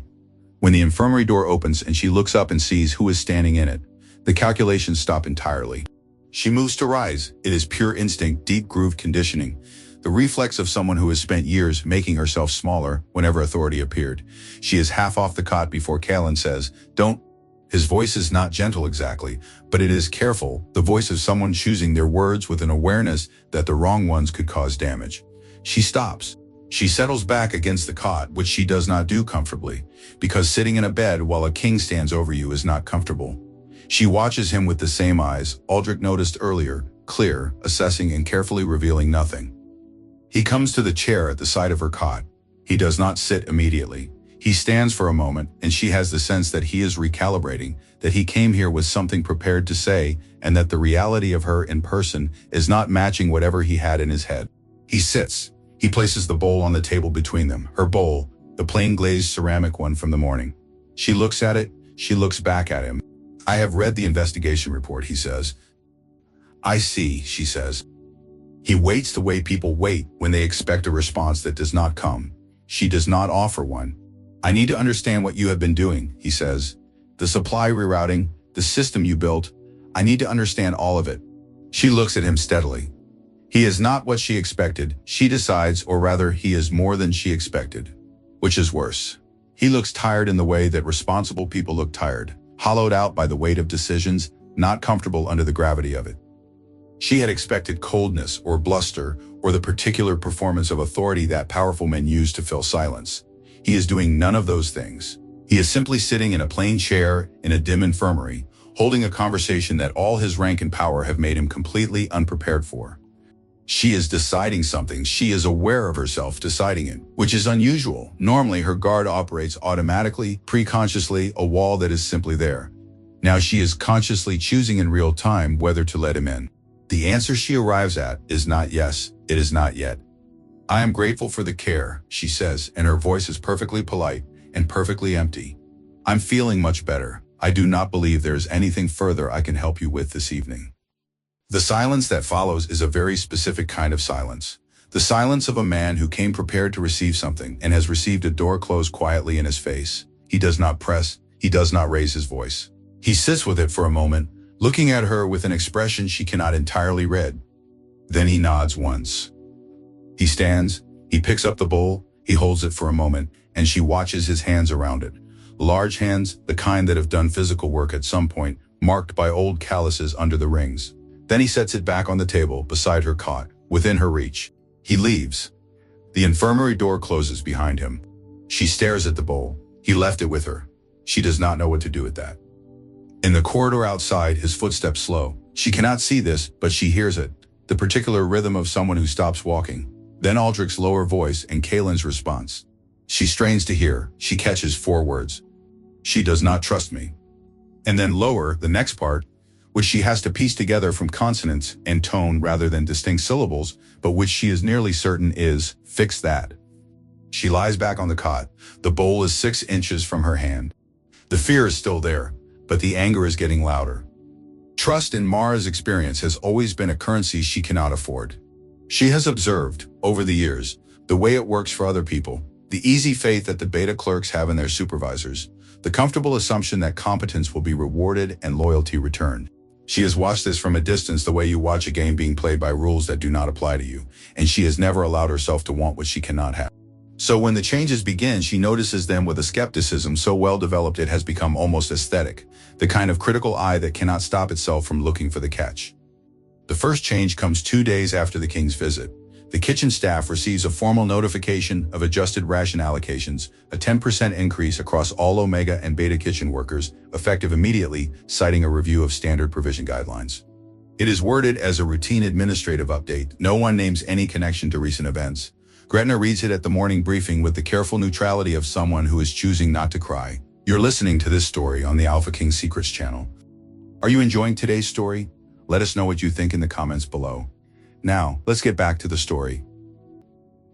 When the infirmary door opens and she looks up and sees who is standing in it, the calculations stop entirely. She moves to rise. It is pure instinct, deep-grooved conditioning, the reflex of someone who has spent years making herself smaller whenever authority appeared. She is half off the cot before Kaelin says, "Don't." His voice is not gentle exactly, but it is careful, the voice of someone choosing their words with an awareness that the wrong ones could cause damage. She stops. She settles back against the cot, which she does not do comfortably, because sitting in a bed while a king stands over you is not comfortable. She watches him with the same eyes Aldrich noticed earlier, clear, assessing and carefully revealing nothing. He comes to the chair at the side of her cot. He does not sit immediately. He stands for a moment, and she has the sense that he is recalibrating, that he came here with something prepared to say, and that the reality of her in person is not matching whatever he had in his head. He sits. He places the bowl on the table between them, her bowl, the plain glazed ceramic one from the morning. She looks at it. She looks back at him. I have read the investigation report, he says. I see, she says. He waits the way people wait when they expect a response that does not come. She does not offer one. I need to understand what you have been doing, he says. The supply rerouting, the system you built. I need to understand all of it. She looks at him steadily. He is not what she expected. She decides, or rather, he is more than she expected. Which is worse. He looks tired in the way that responsible people look tired, hollowed out by the weight of decisions, not comfortable under the gravity of it. She had expected coldness or bluster or the particular performance of authority that powerful men use to fill silence. He is doing none of those things. He is simply sitting in a plain chair in a dim infirmary, holding a conversation that all his rank and power have made him completely unprepared for. She is deciding something. She is aware of herself deciding it, which is unusual. Normally, her guard operates automatically, preconsciously, a wall that is simply there. Now she is consciously choosing in real time whether to let him in. The answer she arrives at is not yes, it is not yet. I am grateful for the care, she says, and her voice is perfectly polite and perfectly empty. I'm feeling much better. I do not believe there is anything further I can help you with this evening. The silence that follows is a very specific kind of silence. The silence of a man who came prepared to receive something and has received a door closed quietly in his face. He does not press. He does not raise his voice. He sits with it for a moment, looking at her with an expression she cannot entirely read. Then he nods once. He stands, he picks up the bowl, he holds it for a moment, and she watches his hands around it. Large hands, the kind that have done physical work at some point, marked by old calluses under the rings. Then he sets it back on the table beside her cot, within her reach. He leaves. The infirmary door closes behind him. She stares at the bowl. He left it with her. She does not know what to do with that. In the corridor outside, his footsteps slow. She cannot see this, but she hears it, the particular rhythm of someone who stops walking. Then Aldrich's lower voice and Kaelin's response. She strains to hear. She catches 4 words. She does not trust me. And then lower, the next part, which she has to piece together from consonants and tone rather than distinct syllables, but which she is nearly certain is, fix that. She lies back on the cot. The bowl is 6 inches from her hand. The fear is still there, but the anger is getting louder. Trust in Mara's experience has always been a currency she cannot afford. She has observed, over the years, the way it works for other people, the easy faith that the beta clerks have in their supervisors, the comfortable assumption that competence will be rewarded and loyalty returned. She has watched this from a distance the way you watch a game being played by rules that do not apply to you, and she has never allowed herself to want what she cannot have. So when the changes begin, she notices them with a skepticism so well developed it has become almost aesthetic, the kind of critical eye that cannot stop itself from looking for the catch. The first change comes 2 days after the king's visit. The kitchen staff receives a formal notification of adjusted ration allocations, a 10% increase across all Omega and Beta kitchen workers, effective immediately, citing a review of standard provision guidelines. It is worded as a routine administrative update. No one names any connection to recent events. Gretna reads it at the morning briefing with the careful neutrality of someone who is choosing not to cry. You're listening to this story on the Alpha King Secrets channel. Are you enjoying today's story? Let us know what you think in the comments below. Now, let's get back to the story.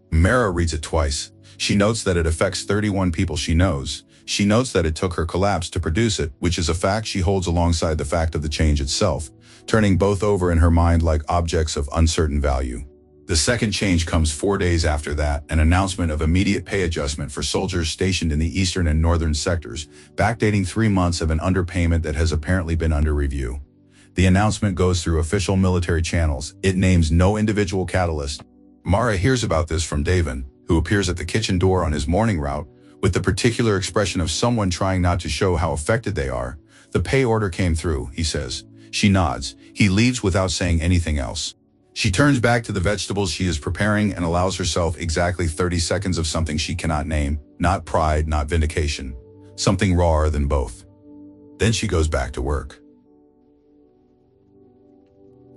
Mara reads it twice. She notes that it affects 31 people she knows. She notes that it took her collapse to produce it, which is a fact she holds alongside the fact of the change itself, turning both over in her mind like objects of uncertain value. The second change comes 4 days after that, an announcement of immediate pay adjustment for soldiers stationed in the eastern and northern sectors, backdating 3 months of an underpayment that has apparently been under review. The announcement goes through official military channels. It names no individual catalyst. Mara hears about this from Davin, who appears at the kitchen door on his morning route, with the particular expression of someone trying not to show how affected they are. The pay order came through, he says. She nods. He leaves without saying anything else. She turns back to the vegetables she is preparing and allows herself exactly 30 seconds of something she cannot name, not pride, not vindication, something rawer than both. Then she goes back to work.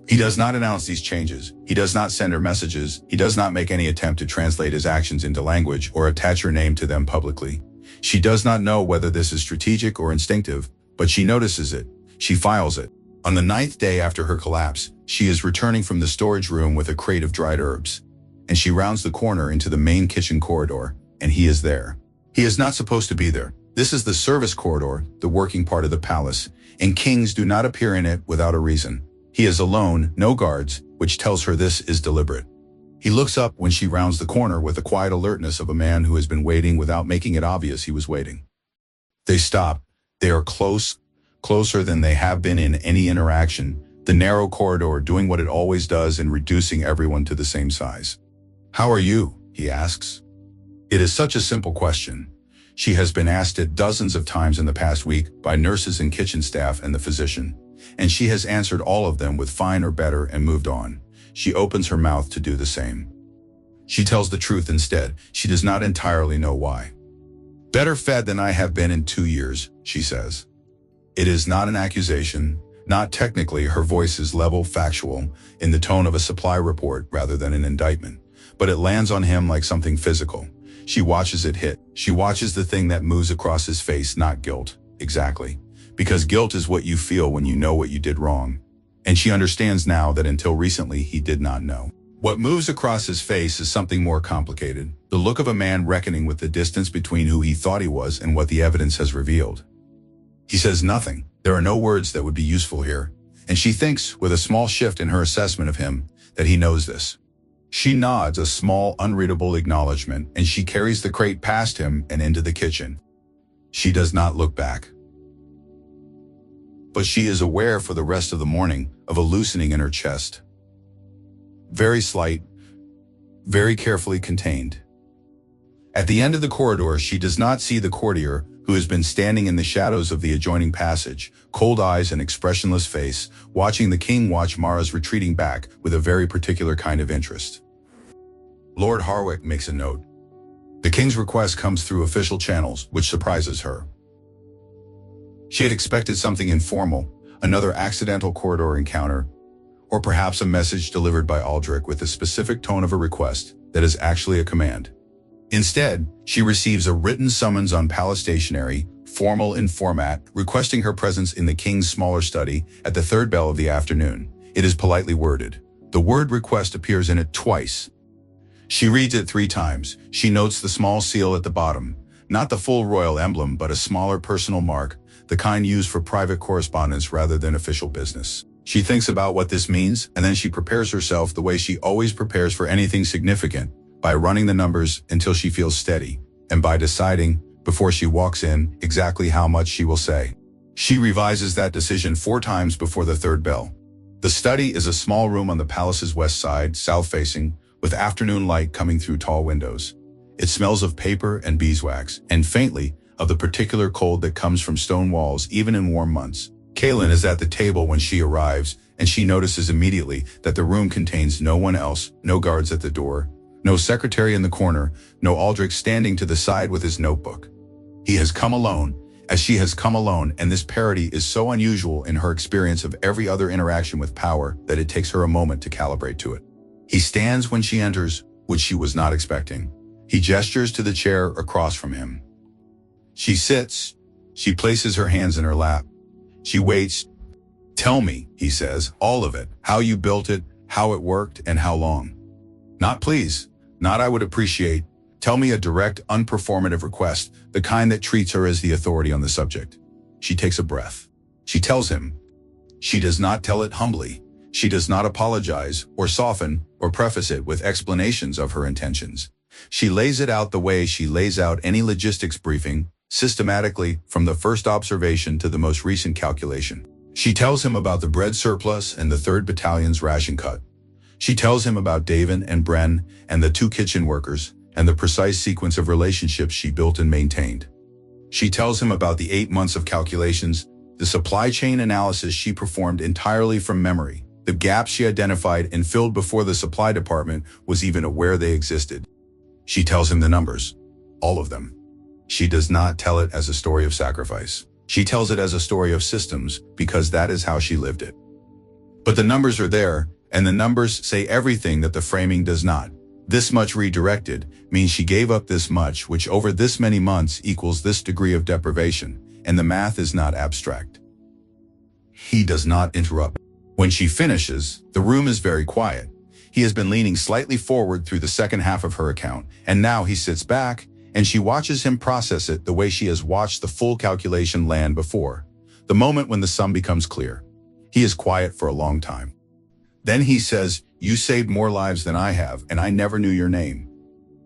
He does not announce these changes. He does not send her messages. He does not make any attempt to translate his actions into language or attach her name to them publicly. She does not know whether this is strategic or instinctive, but she notices it. She files it. On the 9th day after her collapse, she is returning from the storage room with a crate of dried herbs, and she rounds the corner into the main kitchen corridor, and he is there. He is not supposed to be there. This is the service corridor, the working part of the palace, and kings do not appear in it without a reason. He is alone, no guards, which tells her this is deliberate. He looks up when she rounds the corner with the quiet alertness of a man who has been waiting without making it obvious he was waiting. They stop. They are closer than they have been in any interaction, the narrow corridor doing what it always does and reducing everyone to the same size. "How are you?" he asks. It is such a simple question. She has been asked it dozens of times in the past week by nurses and kitchen staff and the physician, and she has answered all of them with fine or better and moved on. She opens her mouth to do the same. She tells the truth instead. She does not entirely know why. "Better fed than I have been in 2 years," she says. It is not an accusation, not technically. Her voice is level, factual, in the tone of a supply report rather than an indictment, but it lands on him like something physical. She watches it hit. She watches the thing that moves across his face, not guilt. Exactly. Because guilt is what you feel when you know what you did wrong. And she understands now that until recently he did not know. What moves across his face is something more complicated. The look of a man reckoning with the distance between who he thought he was and what the evidence has revealed. He says nothing. There are no words that would be useful here. And she thinks, with a small shift in her assessment of him, that he knows this. She nods a small, unreadable acknowledgement, and she carries the crate past him and into the kitchen. She does not look back. But she is aware for the rest of the morning of a loosening in her chest. Very slight, very carefully contained. At the end of the corridor, she does not see the courtier, who has been standing in the shadows of the adjoining passage, cold eyes and expressionless face, watching the king watch Mara's retreating back with a very particular kind of interest. Lord Harwick makes a note. The king's request comes through official channels, which surprises her. She had expected something informal, another accidental corridor encounter, or perhaps a message delivered by Aldrich with a specific tone of a request that is actually a command. Instead, she receives a written summons on palace stationery, formal in format, requesting her presence in the king's smaller study at the 3rd bell of the afternoon. It is politely worded. The word request appears in it twice. She reads it 3 times. She notes the small seal at the bottom, not the full royal emblem, but a smaller personal mark, the kind used for private correspondence rather than official business. She thinks about what this means, and then she prepares herself the way she always prepares for anything significant, by running the numbers until she feels steady, and by deciding, before she walks in, exactly how much she will say. She revises that decision 4 times before the 3rd bell. The study is a small room on the palace's west side, south-facing, with afternoon light coming through tall windows. It smells of paper and beeswax, and faintly, of the particular cold that comes from stone walls even in warm months. Kaylin is at the table when she arrives, and she notices immediately that the room contains no one else, no guards at the door, no secretary in the corner, no Aldrich standing to the side with his notebook. He has come alone, as she has come alone, and this parody is so unusual in her experience of every other interaction with power that it takes her a moment to calibrate to it. He stands when she enters, which she was not expecting. He gestures to the chair across from him. She sits. She places her hands in her lap. She waits. "Tell me," he says, "all of it. How you built it, how it worked, and how long." "Not please. Not I would appreciate. Tell me a direct, unperformative request, the kind that treats her as the authority on the subject." She takes a breath. She tells him. She does not tell it humbly. She does not apologize, or soften, or preface it with explanations of her intentions. She lays it out the way she lays out any logistics briefing, systematically, from the first observation to the most recent calculation. She tells him about the bread surplus and the 3rd Battalion's ration cut. She tells him about Davin and Bren and the 2 kitchen workers, and the precise sequence of relationships she built and maintained. She tells him about the 8 months of calculations, the supply chain analysis she performed entirely from memory, the gaps she identified and filled before the supply department was even aware they existed. She tells him the numbers, all of them. She does not tell it as a story of sacrifice. She tells it as a story of systems, because that is how she lived it. But the numbers are there, and the numbers say everything that the framing does not. This much redirected means she gave up this much, which over this many months equals this degree of deprivation, and the math is not abstract. He does not interrupt. When she finishes, the room is very quiet. He has been leaning slightly forward through the second half of her account, and now he sits back, and she watches him process it the way she has watched the full calculation land before, the moment when the sum becomes clear. He is quiet for a long time. Then he says, "You saved more lives than I have, and I never knew your name."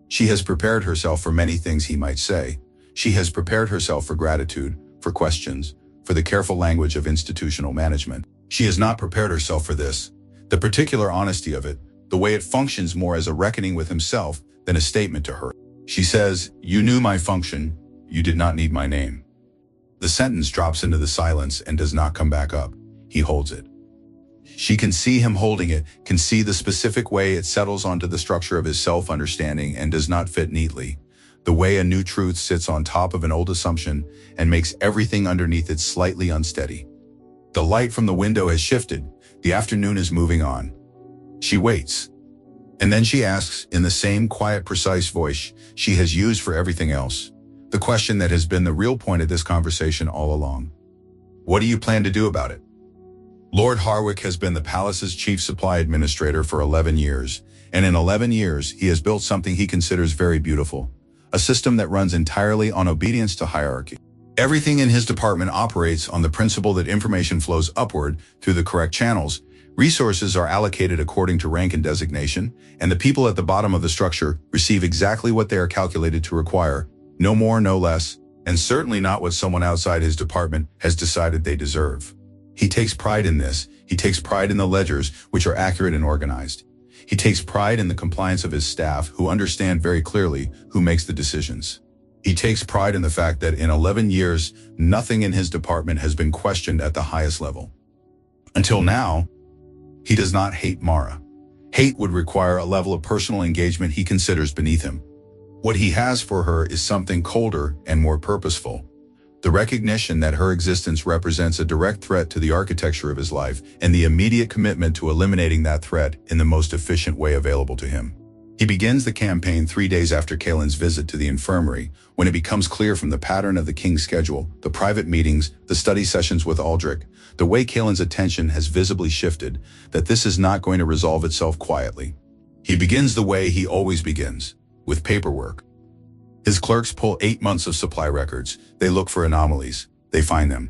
She has prepared herself for many things he might say. She has prepared herself for gratitude, for questions, for the careful language of institutional management. She has not prepared herself for this, the particular honesty of it, the way it functions more as a reckoning with himself than a statement to her. She says, "You knew my function. You did not need my name." The sentence drops into the silence and does not come back up. He holds it. She can see him holding it, can see the specific way it settles onto the structure of his self-understanding and does not fit neatly, the way a new truth sits on top of an old assumption and makes everything underneath it slightly unsteady. The light from the window has shifted. The afternoon is moving on. She waits. And then she asks, in the same quiet, precise voice she has used for everything else, the question that has been the real point of this conversation all along. "What do you plan to do about it?" Lord Harwick has been the palace's chief supply administrator for 11 years, and in 11 years he has built something he considers very beautiful, a system that runs entirely on obedience to hierarchy. Everything in his department operates on the principle that information flows upward through the correct channels, resources are allocated according to rank and designation, and the people at the bottom of the structure receive exactly what they are calculated to require, no more, no less, and certainly not what someone outside his department has decided they deserve. He takes pride in this. He takes pride in the ledgers, which are accurate and organized. He takes pride in the compliance of his staff, who understand very clearly who makes the decisions. He takes pride in the fact that in 11 years, nothing in his department has been questioned at the highest level. Until now, he does not hate Mara. Hate would require a level of personal engagement he considers beneath him. What he has for her is something colder and more purposeful. The recognition that her existence represents a direct threat to the architecture of his life, and the immediate commitment to eliminating that threat in the most efficient way available to him. He begins the campaign 3 days after Kaylin's visit to the infirmary, when it becomes clear from the pattern of the king's schedule, the private meetings, the study sessions with Aldrich, the way Kaylin's attention has visibly shifted, that this is not going to resolve itself quietly. He begins the way he always begins, with paperwork. His clerks pull 8 months of supply records. They look for anomalies. They find them.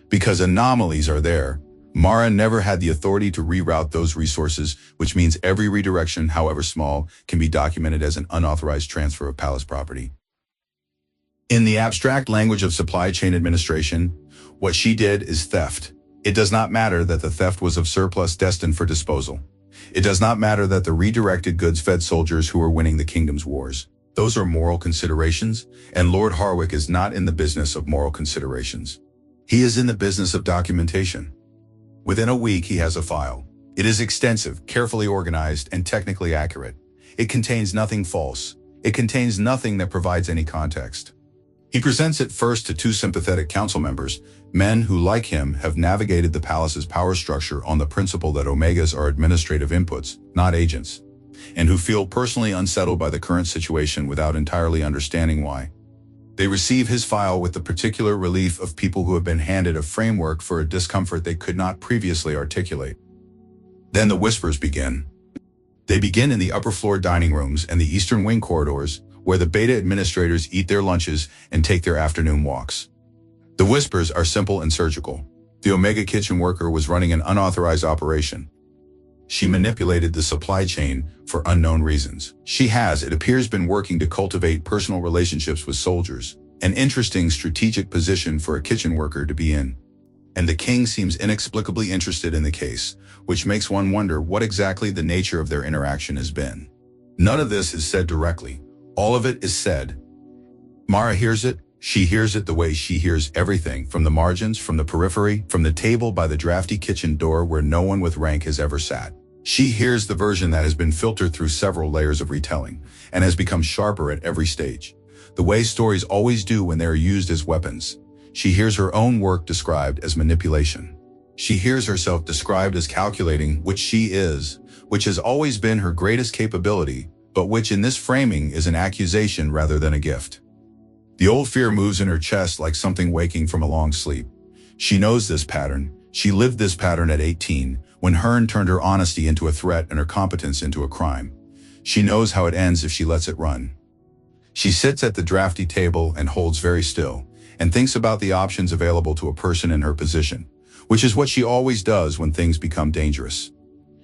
Because anomalies are there. Mara never had the authority to reroute those resources, which means every redirection, however small, can be documented as an unauthorized transfer of palace property. In the abstract language of supply chain administration, what she did is theft. It does not matter that the theft was of surplus destined for disposal. It does not matter that the redirected goods fed soldiers who were winning the kingdom's wars. Those are moral considerations, and Lord Harwick is not in the business of moral considerations. He is in the business of documentation. Within a week, he has a file. It is extensive, carefully organized, and technically accurate. It contains nothing false. It contains nothing that provides any context. He presents it first to two sympathetic council members, men who, like him, have navigated the palace's power structure on the principle that omegas are administrative inputs, not agents, and who feel personally unsettled by the current situation without entirely understanding why. They receive his file with the particular relief of people who have been handed a framework for a discomfort they could not previously articulate. Then the whispers begin. They begin in the upper floor dining rooms and the eastern wing corridors, where the beta administrators eat their lunches and take their afternoon walks. The whispers are simple and surgical. The Omega kitchen worker was running an unauthorized operation. She manipulated the supply chain for unknown reasons. She has, it appears, been working to cultivate personal relationships with soldiers, an interesting strategic position for a kitchen worker to be in. And the king seems inexplicably interested in the case, which makes one wonder what exactly the nature of their interaction has been. None of this is said directly. All of it is said. Mara hears it. She hears it the way she hears everything, from the margins, from the periphery, from the table by the drafty kitchen door where no one with rank has ever sat. She hears the version that has been filtered through several layers of retelling and has become sharper at every stage, the way stories always do when they are used as weapons. She hears her own work described as manipulation. She hears herself described as calculating, which she is, which has always been her greatest capability, but which in this framing is an accusation rather than a gift. The old fear moves in her chest like something waking from a long sleep. She knows this pattern. She lived this pattern at 18, when Hearn turned her honesty into a threat and her competence into a crime. She knows how it ends if she lets it run. She sits at the drafty table and holds very still, and thinks about the options available to a person in her position, which is what she always does when things become dangerous.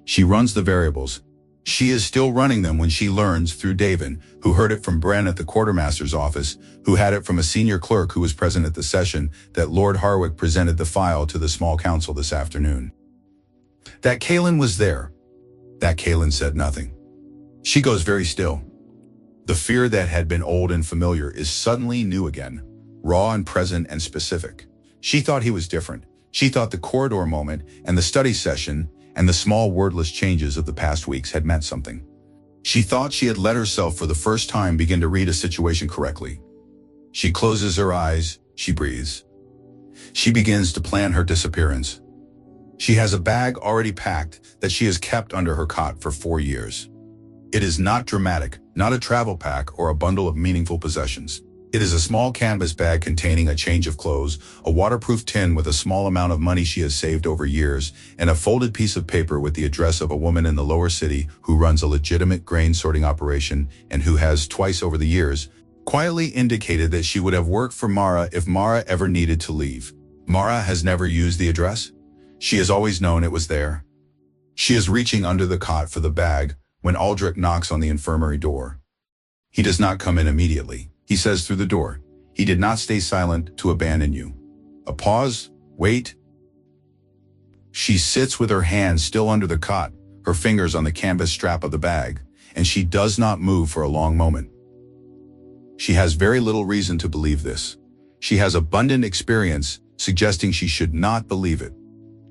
She runs the variables. She is still running them when she learns, through David, who heard it from Bren at the quartermaster's office, who had it from a senior clerk who was present at the session, that Lord Harwick presented the file to the small council this afternoon. That Kaelin was there. That Kaelin said nothing. She goes very still. The fear that had been old and familiar is suddenly new again, raw and present and specific. She thought he was different. She thought the corridor moment and the study session and the small wordless changes of the past weeks had meant something. She thought she had let herself for the first time begin to read a situation correctly. She closes her eyes, she breathes. She begins to plan her disappearance. She has a bag already packed that she has kept under her cot for 4 years. It is not dramatic, not a travel pack or a bundle of meaningful possessions. It is a small canvas bag containing a change of clothes, a waterproof tin with a small amount of money she has saved over years, and a folded piece of paper with the address of a woman in the lower city who runs a legitimate grain sorting operation and who has, twice over the years, quietly indicated that she would have worked for Mara if Mara ever needed to leave. Mara has never used the address. She has always known it was there. She is reaching under the cot for the bag when Aldrich knocks on the infirmary door. He does not come in immediately. He says through the door, "He did not stay silent to abandon you." A pause. Wait. She sits with her hands still under the cot, her fingers on the canvas strap of the bag, and she does not move for a long moment. She has very little reason to believe this. She has abundant experience suggesting she should not believe it.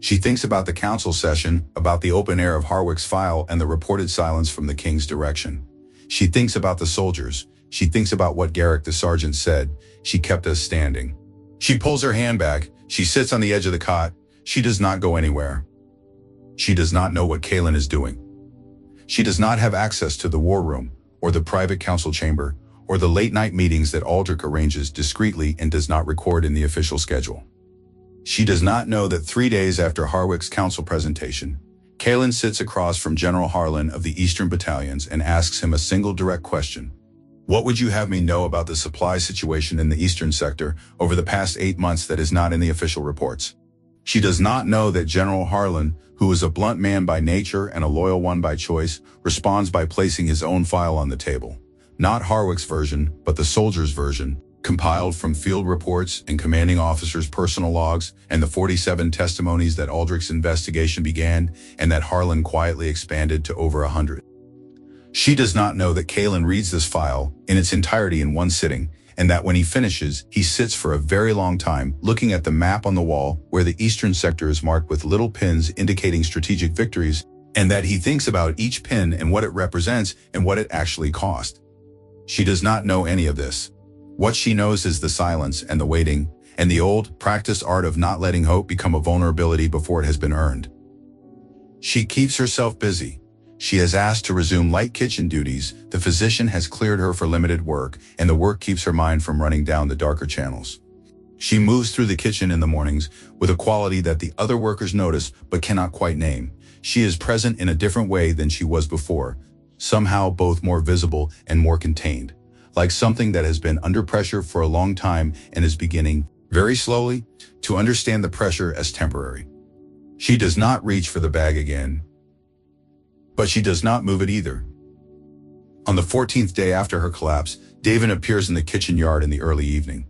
She thinks about the council session, about the open air of Harwick's file and the reported silence from the king's direction. She thinks about the soldiers. She thinks about what Garrick the sergeant said. She kept us standing. She pulls her hand back. She sits on the edge of the cot. She does not go anywhere. She does not know what Kaelin is doing. She does not have access to the war room, or the private council chamber, or the late-night meetings that Aldrich arranges discreetly and does not record in the official schedule. She does not know that 3 days after Harwick's council presentation, Kaelin sits across from General Harlan of the Eastern Battalions and asks him a single direct question. What would you have me know about the supply situation in the Eastern sector over the past 8 months that is not in the official reports? She does not know that General Harlan, who is a blunt man by nature and a loyal one by choice, responds by placing his own file on the table. Not Harwick's version, but the soldier's version, compiled from field reports and commanding officers' personal logs and the 47 testimonies that Aldrich's investigation began and that Harlan quietly expanded to over 100. She does not know that Kaylin reads this file in its entirety in one sitting, and that when he finishes, he sits for a very long time looking at the map on the wall where the eastern sector is marked with little pins indicating strategic victories, and that he thinks about each pin and what it represents and what it actually cost. She does not know any of this. What she knows is the silence and the waiting, and the old, practiced art of not letting hope become a vulnerability before it has been earned. She keeps herself busy. She has asked to resume light kitchen duties, the physician has cleared her for limited work, and the work keeps her mind from running down the darker channels. She moves through the kitchen in the mornings with a quality that the other workers notice but cannot quite name. She is present in a different way than she was before, somehow both more visible and more contained, like something that has been under pressure for a long time and is beginning, very slowly, to understand the pressure as temporary. She does not reach for the bag again, but she does not move it either. On the 14th day after her collapse, David appears in the kitchen yard in the early evening,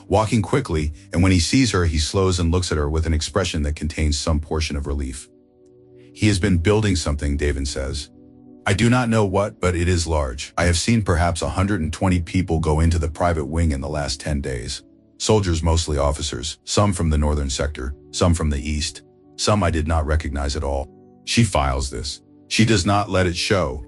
walking quickly, and when he sees her, he slows and looks at her with an expression that contains some portion of relief. He has been building something, David says. I do not know what, but it is large. I have seen perhaps 120 people go into the private wing in the last 10 days. Soldiers, mostly officers, some from the northern sector, some from the east, some I did not recognize at all. She files this. She does not let it show.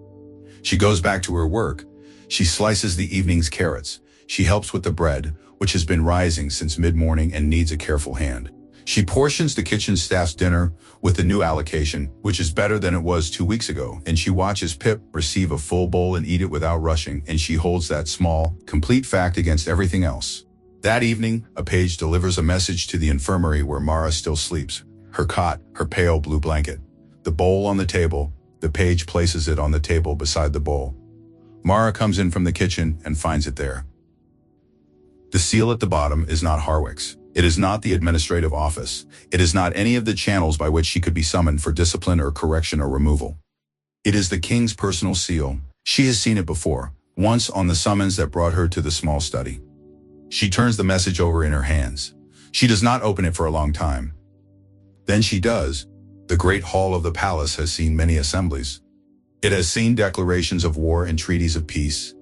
She goes back to her work. She slices the evening's carrots. She helps with the bread, which has been rising since mid-morning and needs a careful hand. She portions the kitchen staff's dinner with the new allocation, which is better than it was 2 weeks ago, and she watches Pip receive a full bowl and eat it without rushing, and she holds that small, complete fact against everything else. That evening, a page delivers a message to the infirmary where Mara still sleeps. Her cot, her pale blue blanket, the bowl on the table. The page places it on the table beside the bowl. Mara comes in from the kitchen and finds it there. The seal at the bottom is not Harwick's. It is not the administrative office. It is not any of the channels by which she could be summoned for discipline or correction or removal. It is the king's personal seal. She has seen it before, once on the summons that brought her to the small study. She turns the message over in her hands. She does not open it for a long time. Then she does. The great hall of the palace has seen many assemblies. It has seen declarations of war and treaties of peace,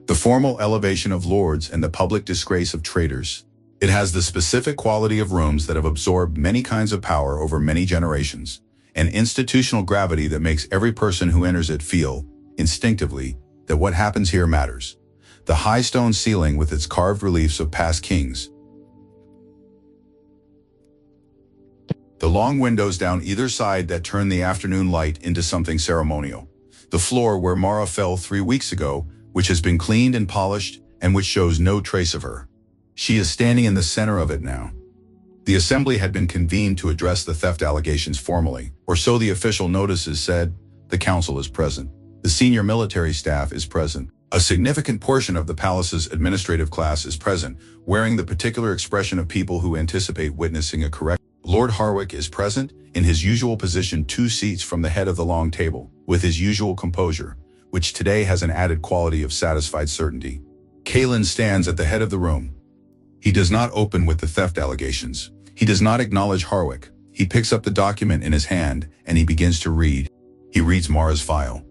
the formal elevation of lords and the public disgrace of traitors. It has the specific quality of rooms that have absorbed many kinds of power over many generations, an institutional gravity that makes every person who enters it feel, instinctively, that what happens here matters. The high stone ceiling with its carved reliefs of past kings, the long windows down either side that turn the afternoon light into something ceremonial. The floor where Mara fell 3 weeks ago, which has been cleaned and polished and which shows no trace of her. She is standing in the center of it now. The assembly had been convened to address the theft allegations formally, or so the official notices said. The council is present. The senior military staff is present. A significant portion of the palace's administrative class is present, wearing the particular expression of people who anticipate witnessing a correction. Lord Harwick is present, in his usual position 2 seats from the head of the long table, with his usual composure, which today has an added quality of satisfied certainty. Kaylin stands at the head of the room. He does not open with the theft allegations. He does not acknowledge Harwick. He picks up the document in his hand, and he begins to read. He reads Mara's file.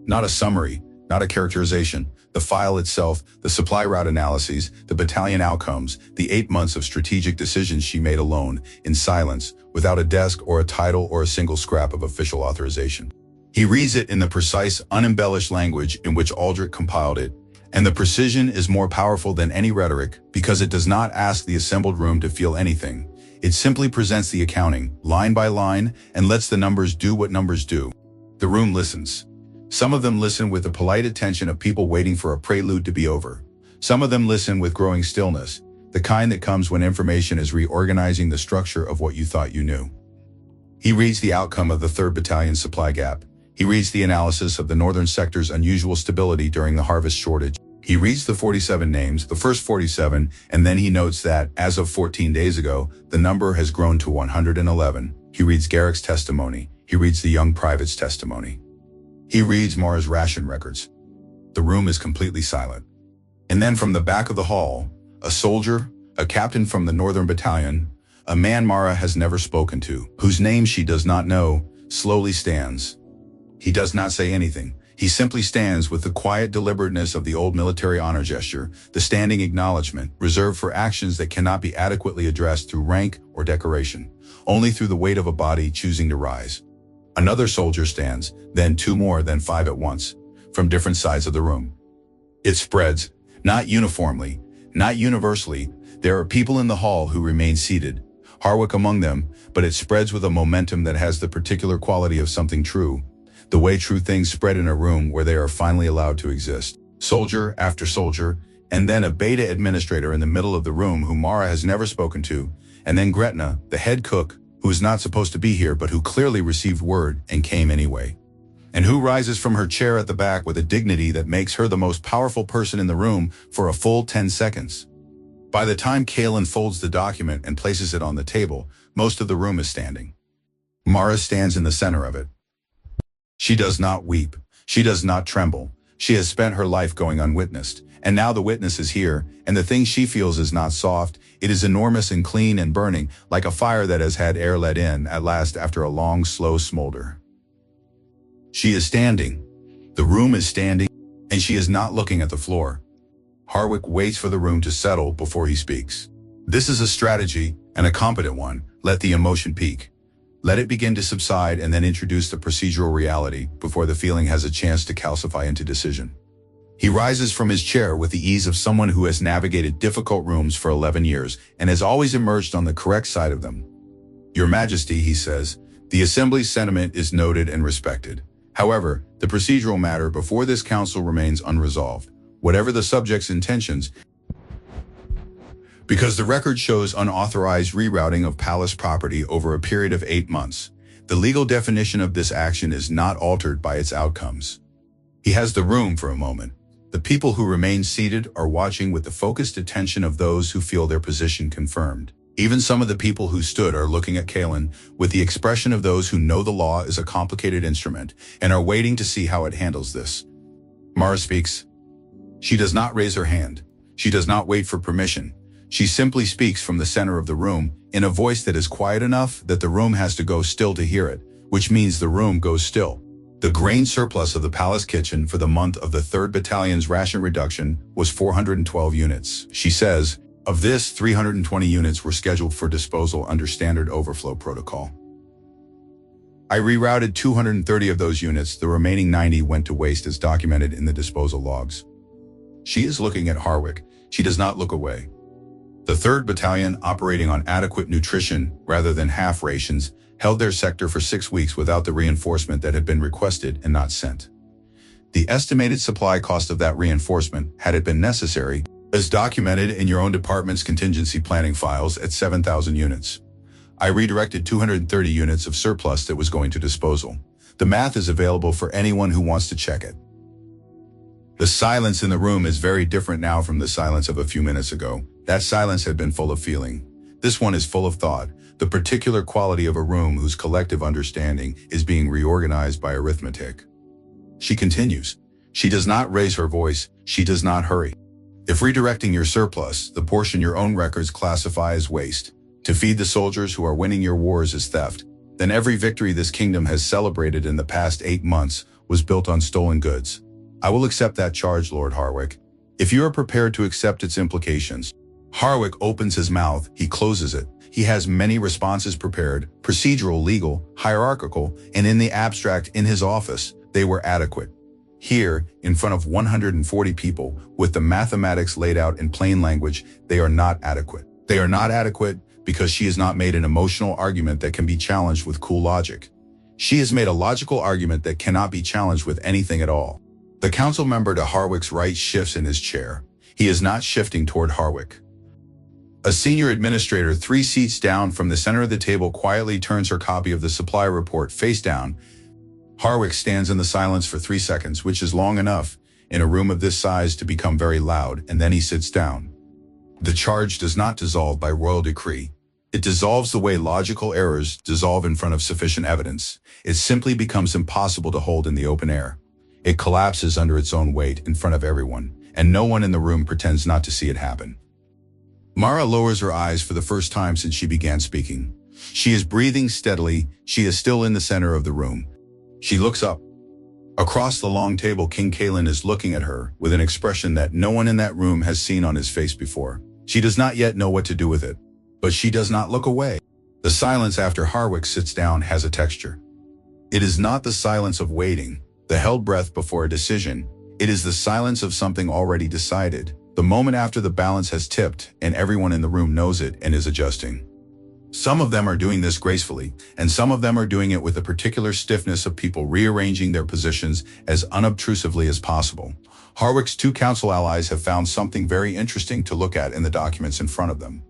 Not a summary, not a characterization. The file itself, the supply route analyses, the battalion outcomes, the 8 months of strategic decisions she made alone, in silence, without a desk or a title or a single scrap of official authorization. He reads it in the precise, unembellished language in which Aldrich compiled it, and the precision is more powerful than any rhetoric because it does not ask the assembled room to feel anything. It simply presents the accounting, line by line, and lets the numbers do what numbers do. The room listens. Some of them listen with the polite attention of people waiting for a prelude to be over. Some of them listen with growing stillness, the kind that comes when information is reorganizing the structure of what you thought you knew. He reads the outcome of the 3rd Battalion supply gap. He reads the analysis of the northern sector's unusual stability during the harvest shortage. He reads the 47 names, the first 47, and then he notes that, as of 14 days ago, the number has grown to 111. He reads Garrick's testimony. He reads the young private's testimony. He reads Mara's ration records. The room is completely silent. And then from the back of the hall, a soldier, a captain from the Northern Battalion, a man Mara has never spoken to, whose name she does not know, slowly stands. He does not say anything. He simply stands with the quiet deliberateness of the old military honor gesture, the standing acknowledgement, reserved for actions that cannot be adequately addressed through rank or decoration, only through the weight of a body choosing to rise. Another soldier stands, then two more, then five at once, from different sides of the room. It spreads, not uniformly, not universally. There are people in the hall who remain seated, Harwick among them, but it spreads with a momentum that has the particular quality of something true, the way true things spread in a room where they are finally allowed to exist. Soldier after soldier, and then a beta administrator in the middle of the room who Mara has never spoken to, and then Gretna, the head cook, who is not supposed to be here but who clearly received word and came anyway, and who rises from her chair at the back with a dignity that makes her the most powerful person in the room for a full 10 seconds. By the time Kalen folds the document and places it on the table, most of the room is standing. Mara stands in the center of it. She does not weep. She does not tremble. She has spent her life going unwitnessed, and now the witness is here, and the thing she feels is not soft. It is enormous and clean and burning, like a fire that has had air let in at last after a long, slow smolder. She is standing. The room is standing, and she is not looking at the floor. Harwick waits for the room to settle before he speaks. This is a strategy, and a competent one. Let the emotion peak. Let it begin to subside and then introduce the procedural reality before the feeling has a chance to calcify into decision. He rises from his chair with the ease of someone who has navigated difficult rooms for 11 years and has always emerged on the correct side of them. Your Majesty, he says, the Assembly's sentiment is noted and respected. However, the procedural matter before this council remains unresolved, whatever the subject's intentions, because the record shows unauthorized rerouting of palace property over a period of 8 months. The legal definition of this action is not altered by its outcomes. He has the room for a moment. The people who remain seated are watching with the focused attention of those who feel their position confirmed. Even some of the people who stood are looking at Kalen with the expression of those who know the law is a complicated instrument and are waiting to see how it handles this. Mara speaks. She does not raise her hand. She does not wait for permission. She simply speaks from the center of the room in a voice that is quiet enough that the room has to go still to hear it, which means the room goes still. The grain surplus of the palace kitchen for the month of the 3rd Battalion's ration reduction was 412 units. She says, of this, 320 units were scheduled for disposal under standard overflow protocol. I rerouted 230 of those units. The remaining 90 went to waste as documented in the disposal logs. She is looking at Harwick. She does not look away. The 3rd Battalion, operating on adequate nutrition rather than half rations, held their sector for 6 weeks without the reinforcement that had been requested and not sent. The estimated supply cost of that reinforcement, had it been necessary, is documented in your own department's contingency planning files at 7,000 units. I redirected 230 units of surplus that was going to disposal. The math is available for anyone who wants to check it. The silence in the room is very different now from the silence of a few minutes ago. That silence had been full of feeling. This one is full of thought, the particular quality of a room whose collective understanding is being reorganized by arithmetic. She continues. She does not raise her voice. She does not hurry. If redirecting your surplus, the portion your own records classify as waste, to feed the soldiers who are winning your wars is theft, then every victory this kingdom has celebrated in the past 8 months was built on stolen goods. I will accept that charge, Lord Harwick, if you are prepared to accept its implications. Harwick opens his mouth, he closes it. He has many responses prepared, procedural, legal, hierarchical, and in the abstract in his office, they were adequate. Here, in front of 140 people, with the mathematics laid out in plain language, they are not adequate. They are not adequate because she has not made an emotional argument that can be challenged with cool logic. She has made a logical argument that cannot be challenged with anything at all. The council member to Harwick's right shifts in his chair. He is not shifting toward Harwick. A senior administrator 3 seats down from the center of the table quietly turns her copy of the supply report face down. Harwick stands in the silence for 3 seconds, which is long enough. in a room of this size to become very loud, and then he sits down. The charge does not dissolve by royal decree. It dissolves the way logical errors dissolve in front of sufficient evidence. It simply becomes impossible to hold in the open air. It collapses under its own weight in front of everyone, and no one in the room pretends not to see it happen. Mara lowers her eyes for the first time since she began speaking. She is breathing steadily. She is still in the center of the room. She looks up. Across the long table, King Kalen is looking at her with an expression that no one in that room has seen on his face before. She does not yet know what to do with it, but she does not look away. The silence after Harwick sits down has a texture. It is not the silence of waiting, the held breath before a decision. It is the silence of something already decided, the moment after the balance has tipped and everyone in the room knows it and is adjusting. Some of them are doing this gracefully, and some of them are doing it with a particular stiffness of people rearranging their positions as unobtrusively as possible. Harwick's two council allies have found something very interesting to look at in the documents in front of them.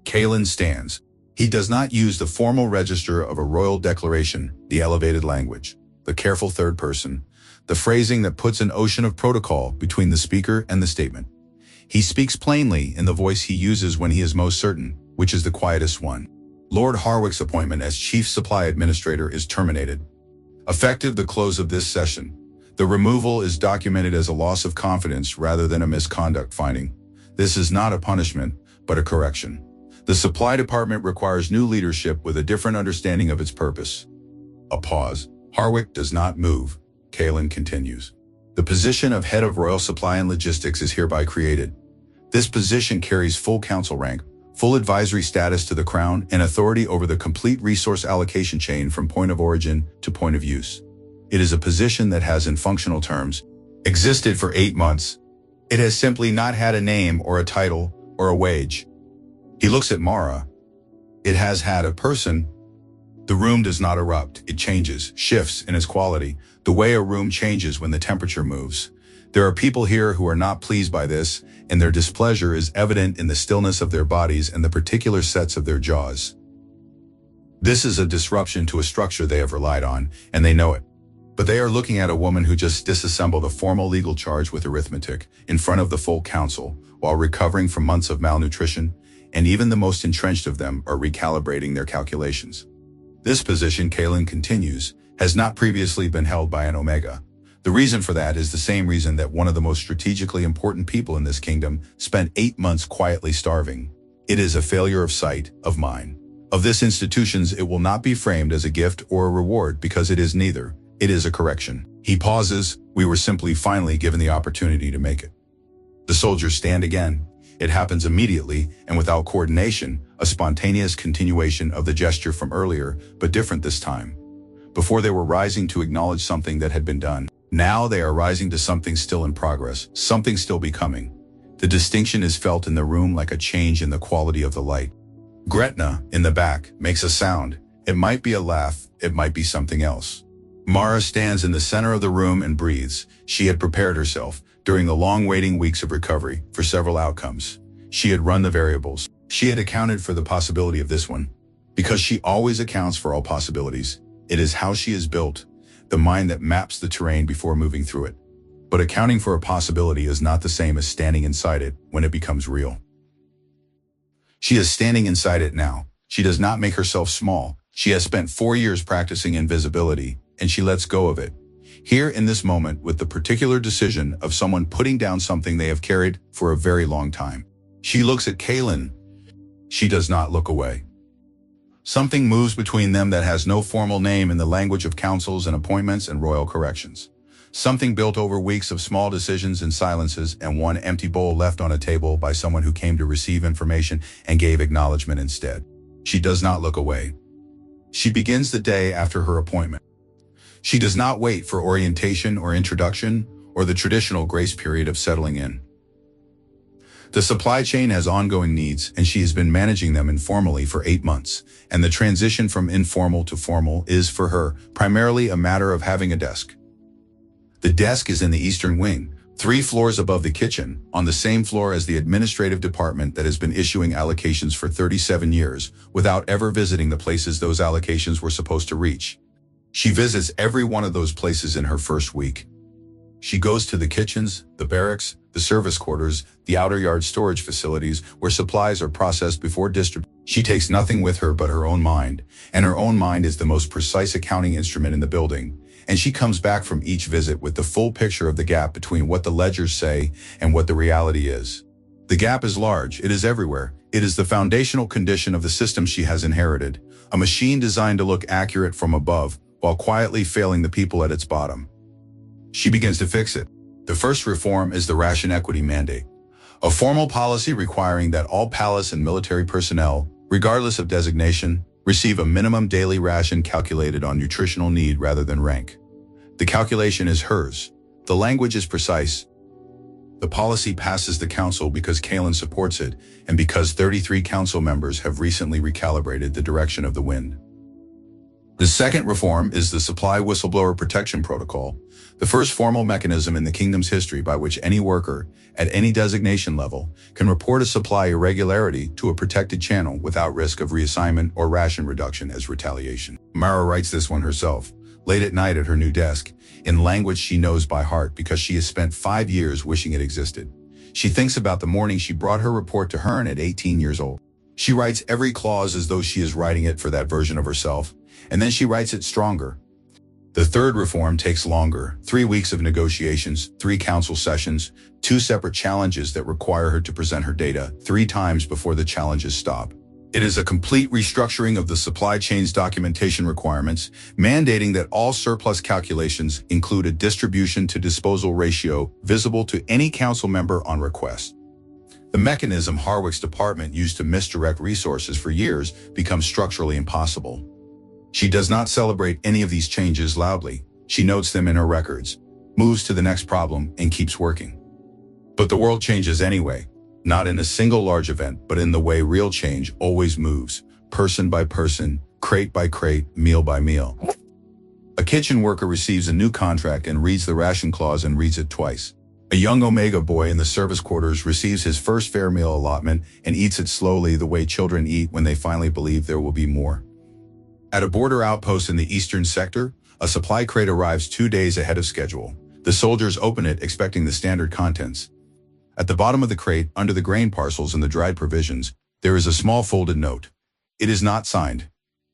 Kalen stands. He does not use the formal register of a royal declaration, the elevated language, the careful third person, the phrasing that puts an ocean of protocol between the speaker and the statement. He speaks plainly in the voice he uses when he is most certain, which is the quietest one. Lord Harwick's appointment as Chief Supply Administrator is terminated. Effective the close of this session, the removal is documented as a loss of confidence rather than a misconduct finding. This is not a punishment, but a correction. The Supply Department requires new leadership with a different understanding of its purpose. A pause. Harwick does not move. Kalen continues. The position of Head of Royal Supply and Logistics is hereby created. This position carries full council rank, full advisory status to the Crown, and authority over the complete resource allocation chain from point of origin to point of use. It is a position that has, in functional terms, existed for 8 months. It has simply not had a name or a title or a wage. He looks at Mara. It has had a person. The room does not erupt. It changes, shifts in its quality, the way a room changes when the temperature moves. There are people here who are not pleased by this, and their displeasure is evident in the stillness of their bodies and the particular sets of their jaws. This is a disruption to a structure they have relied on, and they know it. But they are looking at a woman who just disassembled a formal legal charge with arithmetic in front of the full council, while recovering from months of malnutrition, and even the most entrenched of them are recalibrating their calculations. This position, Kalen continues, has not previously been held by an Omega. The reason for that is the same reason that one of the most strategically important people in this kingdom spent 8 months quietly starving. It is a failure of sight, of mind. Of this institution's, it will not be framed as a gift or a reward because it is neither. It is a correction. He pauses. We were simply finally given the opportunity to make it. The soldiers stand again. It happens immediately and without coordination, a spontaneous continuation of the gesture from earlier, but different this time. Before they were rising to acknowledge something that had been done. Now they are rising to something still in progress, something still becoming. The distinction is felt in the room like a change in the quality of the light. Gretna, in the back, makes a sound. It might be a laugh, it might be something else. Mara stands in the center of the room and breathes. She had prepared herself, during the long waiting weeks of recovery, for several outcomes. She had run the variables. She had accounted for the possibility of this one. Because she always accounts for all possibilities. It is how she is built. The mind that maps the terrain before moving through it. But accounting for a possibility is not the same as standing inside it when it becomes real. She is standing inside it now. She does not make herself small. She has spent 4 years practicing invisibility, and she lets go of it. Here in this moment with the particular decision of someone putting down something they have carried for a very long time. She looks at Kalen. She does not look away. Something moves between them that has no formal name in the language of councils and appointments and royal corrections. Something built over weeks of small decisions and silences and one empty bowl left on a table by someone who came to receive information and gave acknowledgement instead. She does not look away. She begins the day after her appointment. She does not wait for orientation or introduction or the traditional grace period of settling in. The supply chain has ongoing needs, and she has been managing them informally for 8 months, and the transition from informal to formal is, for her, primarily a matter of having a desk. The desk is in the eastern wing, 3 floors above the kitchen, on the same floor as the administrative department that has been issuing allocations for 37 years, without ever visiting the places those allocations were supposed to reach. She visits every one of those places in her first week. She goes to the kitchens, the barracks, the service quarters, the outer yard storage facilities where supplies are processed before distribution. She takes nothing with her but her own mind, and her own mind is the most precise accounting instrument in the building. And she comes back from each visit with the full picture of the gap between what the ledgers say and what the reality is. The gap is large, it is everywhere. It is the foundational condition of the system she has inherited, a machine designed to look accurate from above, while quietly failing the people at its bottom. She begins to fix it. The first reform is the ration equity mandate, a formal policy requiring that all palace and military personnel, regardless of designation, receive a minimum daily ration calculated on nutritional need rather than rank. The calculation is hers. The language is precise. The policy passes the council because Kalin supports it and because 33 council members have recently recalibrated the direction of the wind. The second reform is the Supply Whistleblower Protection Protocol, the first formal mechanism in the kingdom's history by which any worker, at any designation level, can report a supply irregularity to a protected channel without risk of reassignment or ration reduction as retaliation. Mara writes this one herself, late at night at her new desk, in language she knows by heart because she has spent 5 years wishing it existed. She thinks about the morning she brought her report to Hearn at 18 years old. She writes every clause as though she is writing it for that version of herself, and then she writes it stronger. The third reform takes longer, 3 weeks of negotiations, 3 council sessions, 2 separate challenges that require her to present her data 3 times before the challenges stop. It is a complete restructuring of the supply chain's documentation requirements, mandating that all surplus calculations include a distribution to disposal ratio visible to any council member on request. The mechanism Harwick's department used to misdirect resources for years becomes structurally impossible. She does not celebrate any of these changes loudly. She notes them in her records, moves to the next problem, and keeps working. But the world changes anyway, not in a single large event, but in the way real change always moves, person by person, crate by crate, meal by meal. A kitchen worker receives a new contract and reads the ration clause and reads it twice. A young Omega boy in the service quarters receives his first fair meal allotment and eats it slowly the way children eat when they finally believe there will be more. At a border outpost in the eastern sector, a supply crate arrives 2 days ahead of schedule. The soldiers open it expecting the standard contents. At the bottom of the crate, under the grain parcels and the dried provisions, there is a small folded note. It is not signed.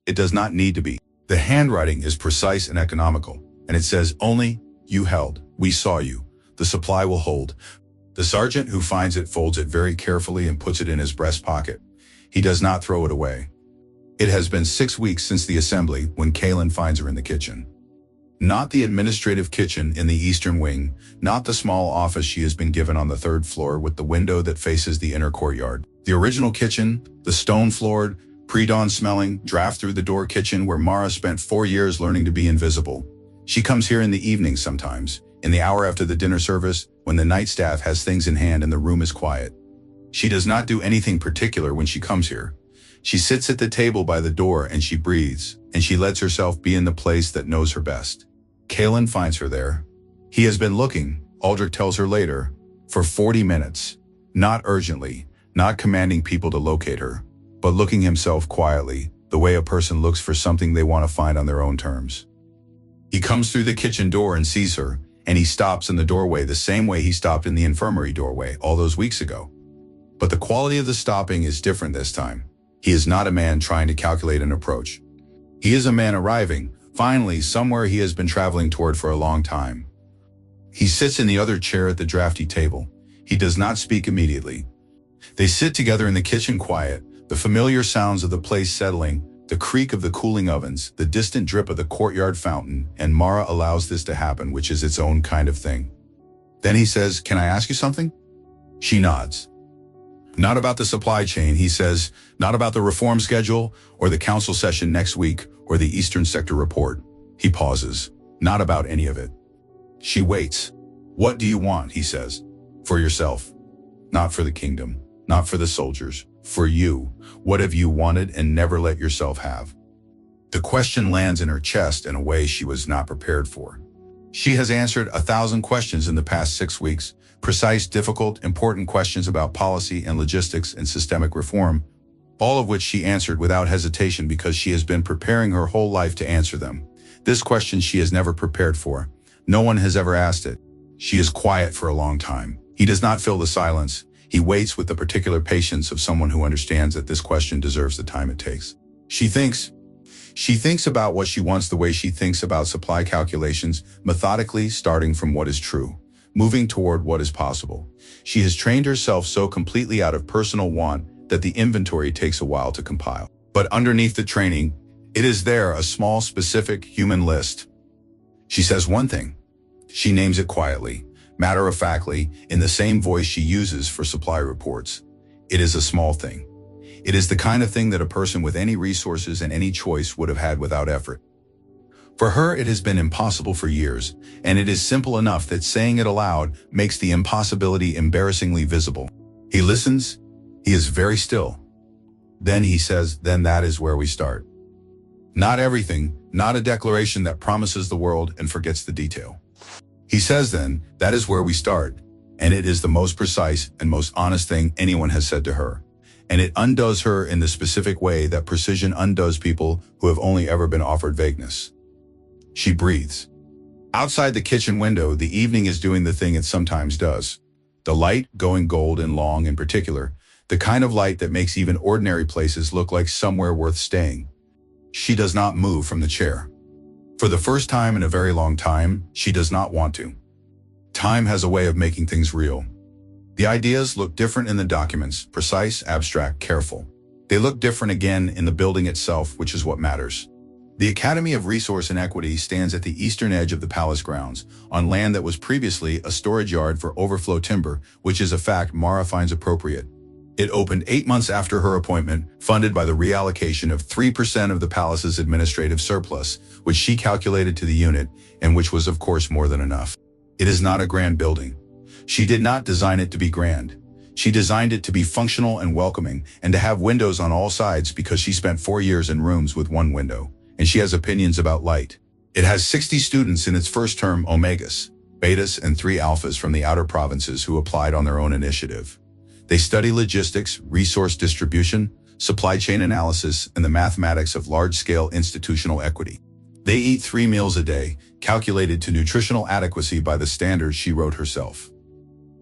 It does not need to be. The handwriting is precise and economical, and it says only, "You held. We saw you. The supply will hold." The sergeant who finds it folds it very carefully and puts it in his breast pocket. He does not throw it away. It has been 6 weeks since the assembly when Kalin finds her in the kitchen. Not the administrative kitchen in the eastern wing, not the small office she has been given on the 3rd floor with the window that faces the inner courtyard. The original kitchen, the stone-floored, pre-dawn smelling, draft-through-the-door kitchen where Mara spent 4 years learning to be invisible. She comes here in the evening sometimes, in the hour after the dinner service, when the night staff has things in hand and the room is quiet. She does not do anything particular when she comes here. She sits at the table by the door and she breathes, and she lets herself be in the place that knows her best. Kalin finds her there. He has been looking, Aldrich tells her later, for 40 minutes. Not urgently, not commanding people to locate her, but looking himself quietly, the way a person looks for something they want to find on their own terms. He comes through the kitchen door and sees her, and he stops in the doorway the same way he stopped in the infirmary doorway all those weeks ago. But the quality of the stopping is different this time. He is not a man trying to calculate an approach. He is a man arriving, finally, somewhere he has been traveling toward for a long time. He sits in the other chair at the drafty table. He does not speak immediately. They sit together in the kitchen quiet, the familiar sounds of the place settling, the creak of the cooling ovens, the distant drip of the courtyard fountain, and Mara allows this to happen, which is its own kind of thing. Then he says, "Can I ask you something?" She nods. Not about the supply chain, he says, not about the reform schedule, or the council session next week, or the Eastern Sector report. He pauses. Not about any of it. She waits. "What do you want?" he says. "For yourself. Not for the kingdom. Not for the soldiers. For you. What have you wanted and never let yourself have?" The question lands in her chest in a way she was not prepared for. She has answered 1,000 questions in the past 6 weeks, precise, difficult, important questions about policy and logistics and systemic reform, all of which she answered without hesitation because she has been preparing her whole life to answer them. This question she has never prepared for. No one has ever asked it. She is quiet for a long time. He does not fill the silence. He waits with the particular patience of someone who understands that this question deserves the time it takes. She thinks about what she wants the way she thinks about supply calculations, methodically starting from what is true, moving toward what is possible. She has trained herself so completely out of personal want that the inventory takes a while to compile. But underneath the training, it is there, a small, specific human list. She says one thing. She names it quietly, matter-of-factly, in the same voice she uses for supply reports. It is a small thing. It is the kind of thing that a person with any resources and any choice would have had without effort. For her, it has been impossible for years, and it is simple enough that saying it aloud makes the impossibility embarrassingly visible. He listens. He is very still. Then he says, then that is where we start. Not everything, not a declaration that promises the world and forgets the detail. He says then, that is where we start, and it is the most precise and most honest thing anyone has said to her. And it undoes her in the specific way that precision undoes people who have only ever been offered vagueness. She breathes. Outside the kitchen window, the evening is doing the thing it sometimes does. The light going gold and long in particular, the kind of light that makes even ordinary places look like somewhere worth staying. She does not move from the chair. For the first time in a very long time, she does not want to. Time has a way of making things real. The ideas look different in the documents, precise, abstract, careful. They look different again in the building itself, which is what matters. The Academy of Resource and Equity stands at the eastern edge of the palace grounds, on land that was previously a storage yard for overflow timber, which is a fact Mara finds appropriate. It opened 8 months after her appointment, funded by the reallocation of 3% of the palace's administrative surplus, which she calculated to the unit, and which was of course more than enough. It is not a grand building. She did not design it to be grand. She designed it to be functional and welcoming, and to have windows on all sides because she spent 4 years in rooms with one window, and she has opinions about light. It has 60 students in its first term, omegas, betas, and 3 alphas from the outer provinces who applied on their own initiative. They study logistics, resource distribution, supply chain analysis, and the mathematics of large-scale institutional equity. They eat 3 meals a day, calculated to nutritional adequacy by the standards she wrote herself.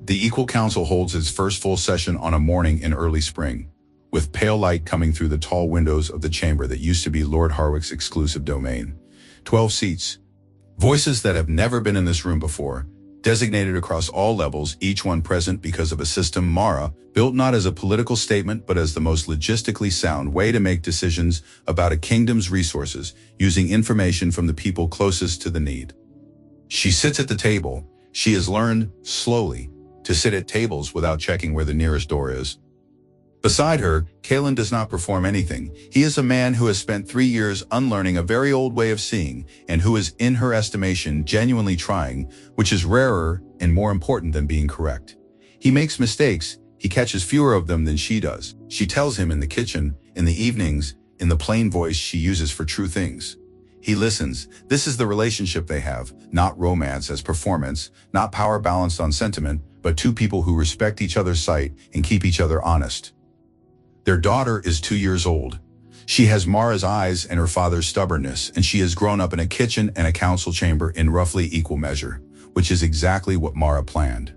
The Equal Council holds its first full session on a morning in early spring, with pale light coming through the tall windows of the chamber that used to be Lord Harwick's exclusive domain. 12 seats. Voices that have never been in this room before, designated across all levels, each one present because of a system Mara built not as a political statement but as the most logistically sound way to make decisions about a kingdom's resources, using information from the people closest to the need. She sits at the table. She has learned, slowly, to sit at tables without checking where the nearest door is. Beside her, Kalen does not perform anything. He is a man who has spent 3 years unlearning a very old way of seeing, and who is, in her estimation, genuinely trying, which is rarer and more important than being correct. He makes mistakes. He catches fewer of them than she does. She tells him in the kitchen, in the evenings, in the plain voice she uses for true things. He listens. This is the relationship they have, not romance as performance, not power balanced on sentiment, but 2 people who respect each other's sight and keep each other honest. Their daughter is 2 years old. She has Mara's eyes and her father's stubbornness, and she has grown up in a kitchen and a council chamber in roughly equal measure, which is exactly what Mara planned.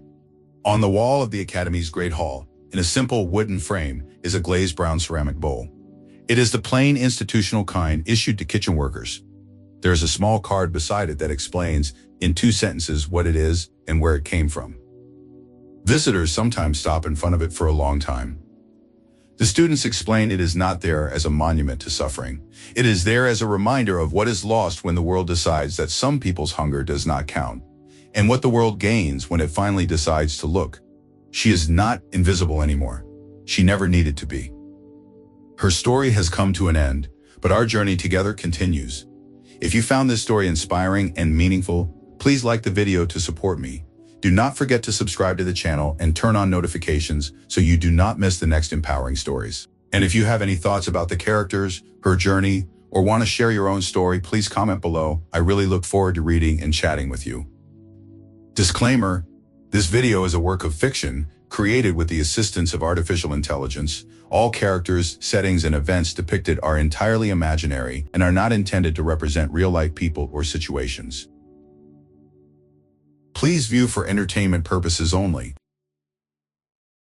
On the wall of the Academy's Great Hall, in a simple wooden frame, is a glazed brown ceramic bowl. It is the plain institutional kind issued to kitchen workers. There is a small card beside it that explains, in 2 sentences, what it is and where it came from. Visitors sometimes stop in front of it for a long time. The students explain it is not there as a monument to suffering. It is there as a reminder of what is lost when the world decides that some people's hunger does not count, and what the world gains when it finally decides to look. She is not invisible anymore. She never needed to be. Her story has come to an end, but our journey together continues. If you found this story inspiring and meaningful, please like the video to support me. Do not forget to subscribe to the channel and turn on notifications so you do not miss the next empowering stories. And if you have any thoughts about the characters, her journey, or want to share your own story, please comment below. I really look forward to reading and chatting with you. Disclaimer: this video is a work of fiction created with the assistance of artificial intelligence. All characters, settings, and events depicted are entirely imaginary and are not intended to represent real-life people or situations. Please view for entertainment purposes only.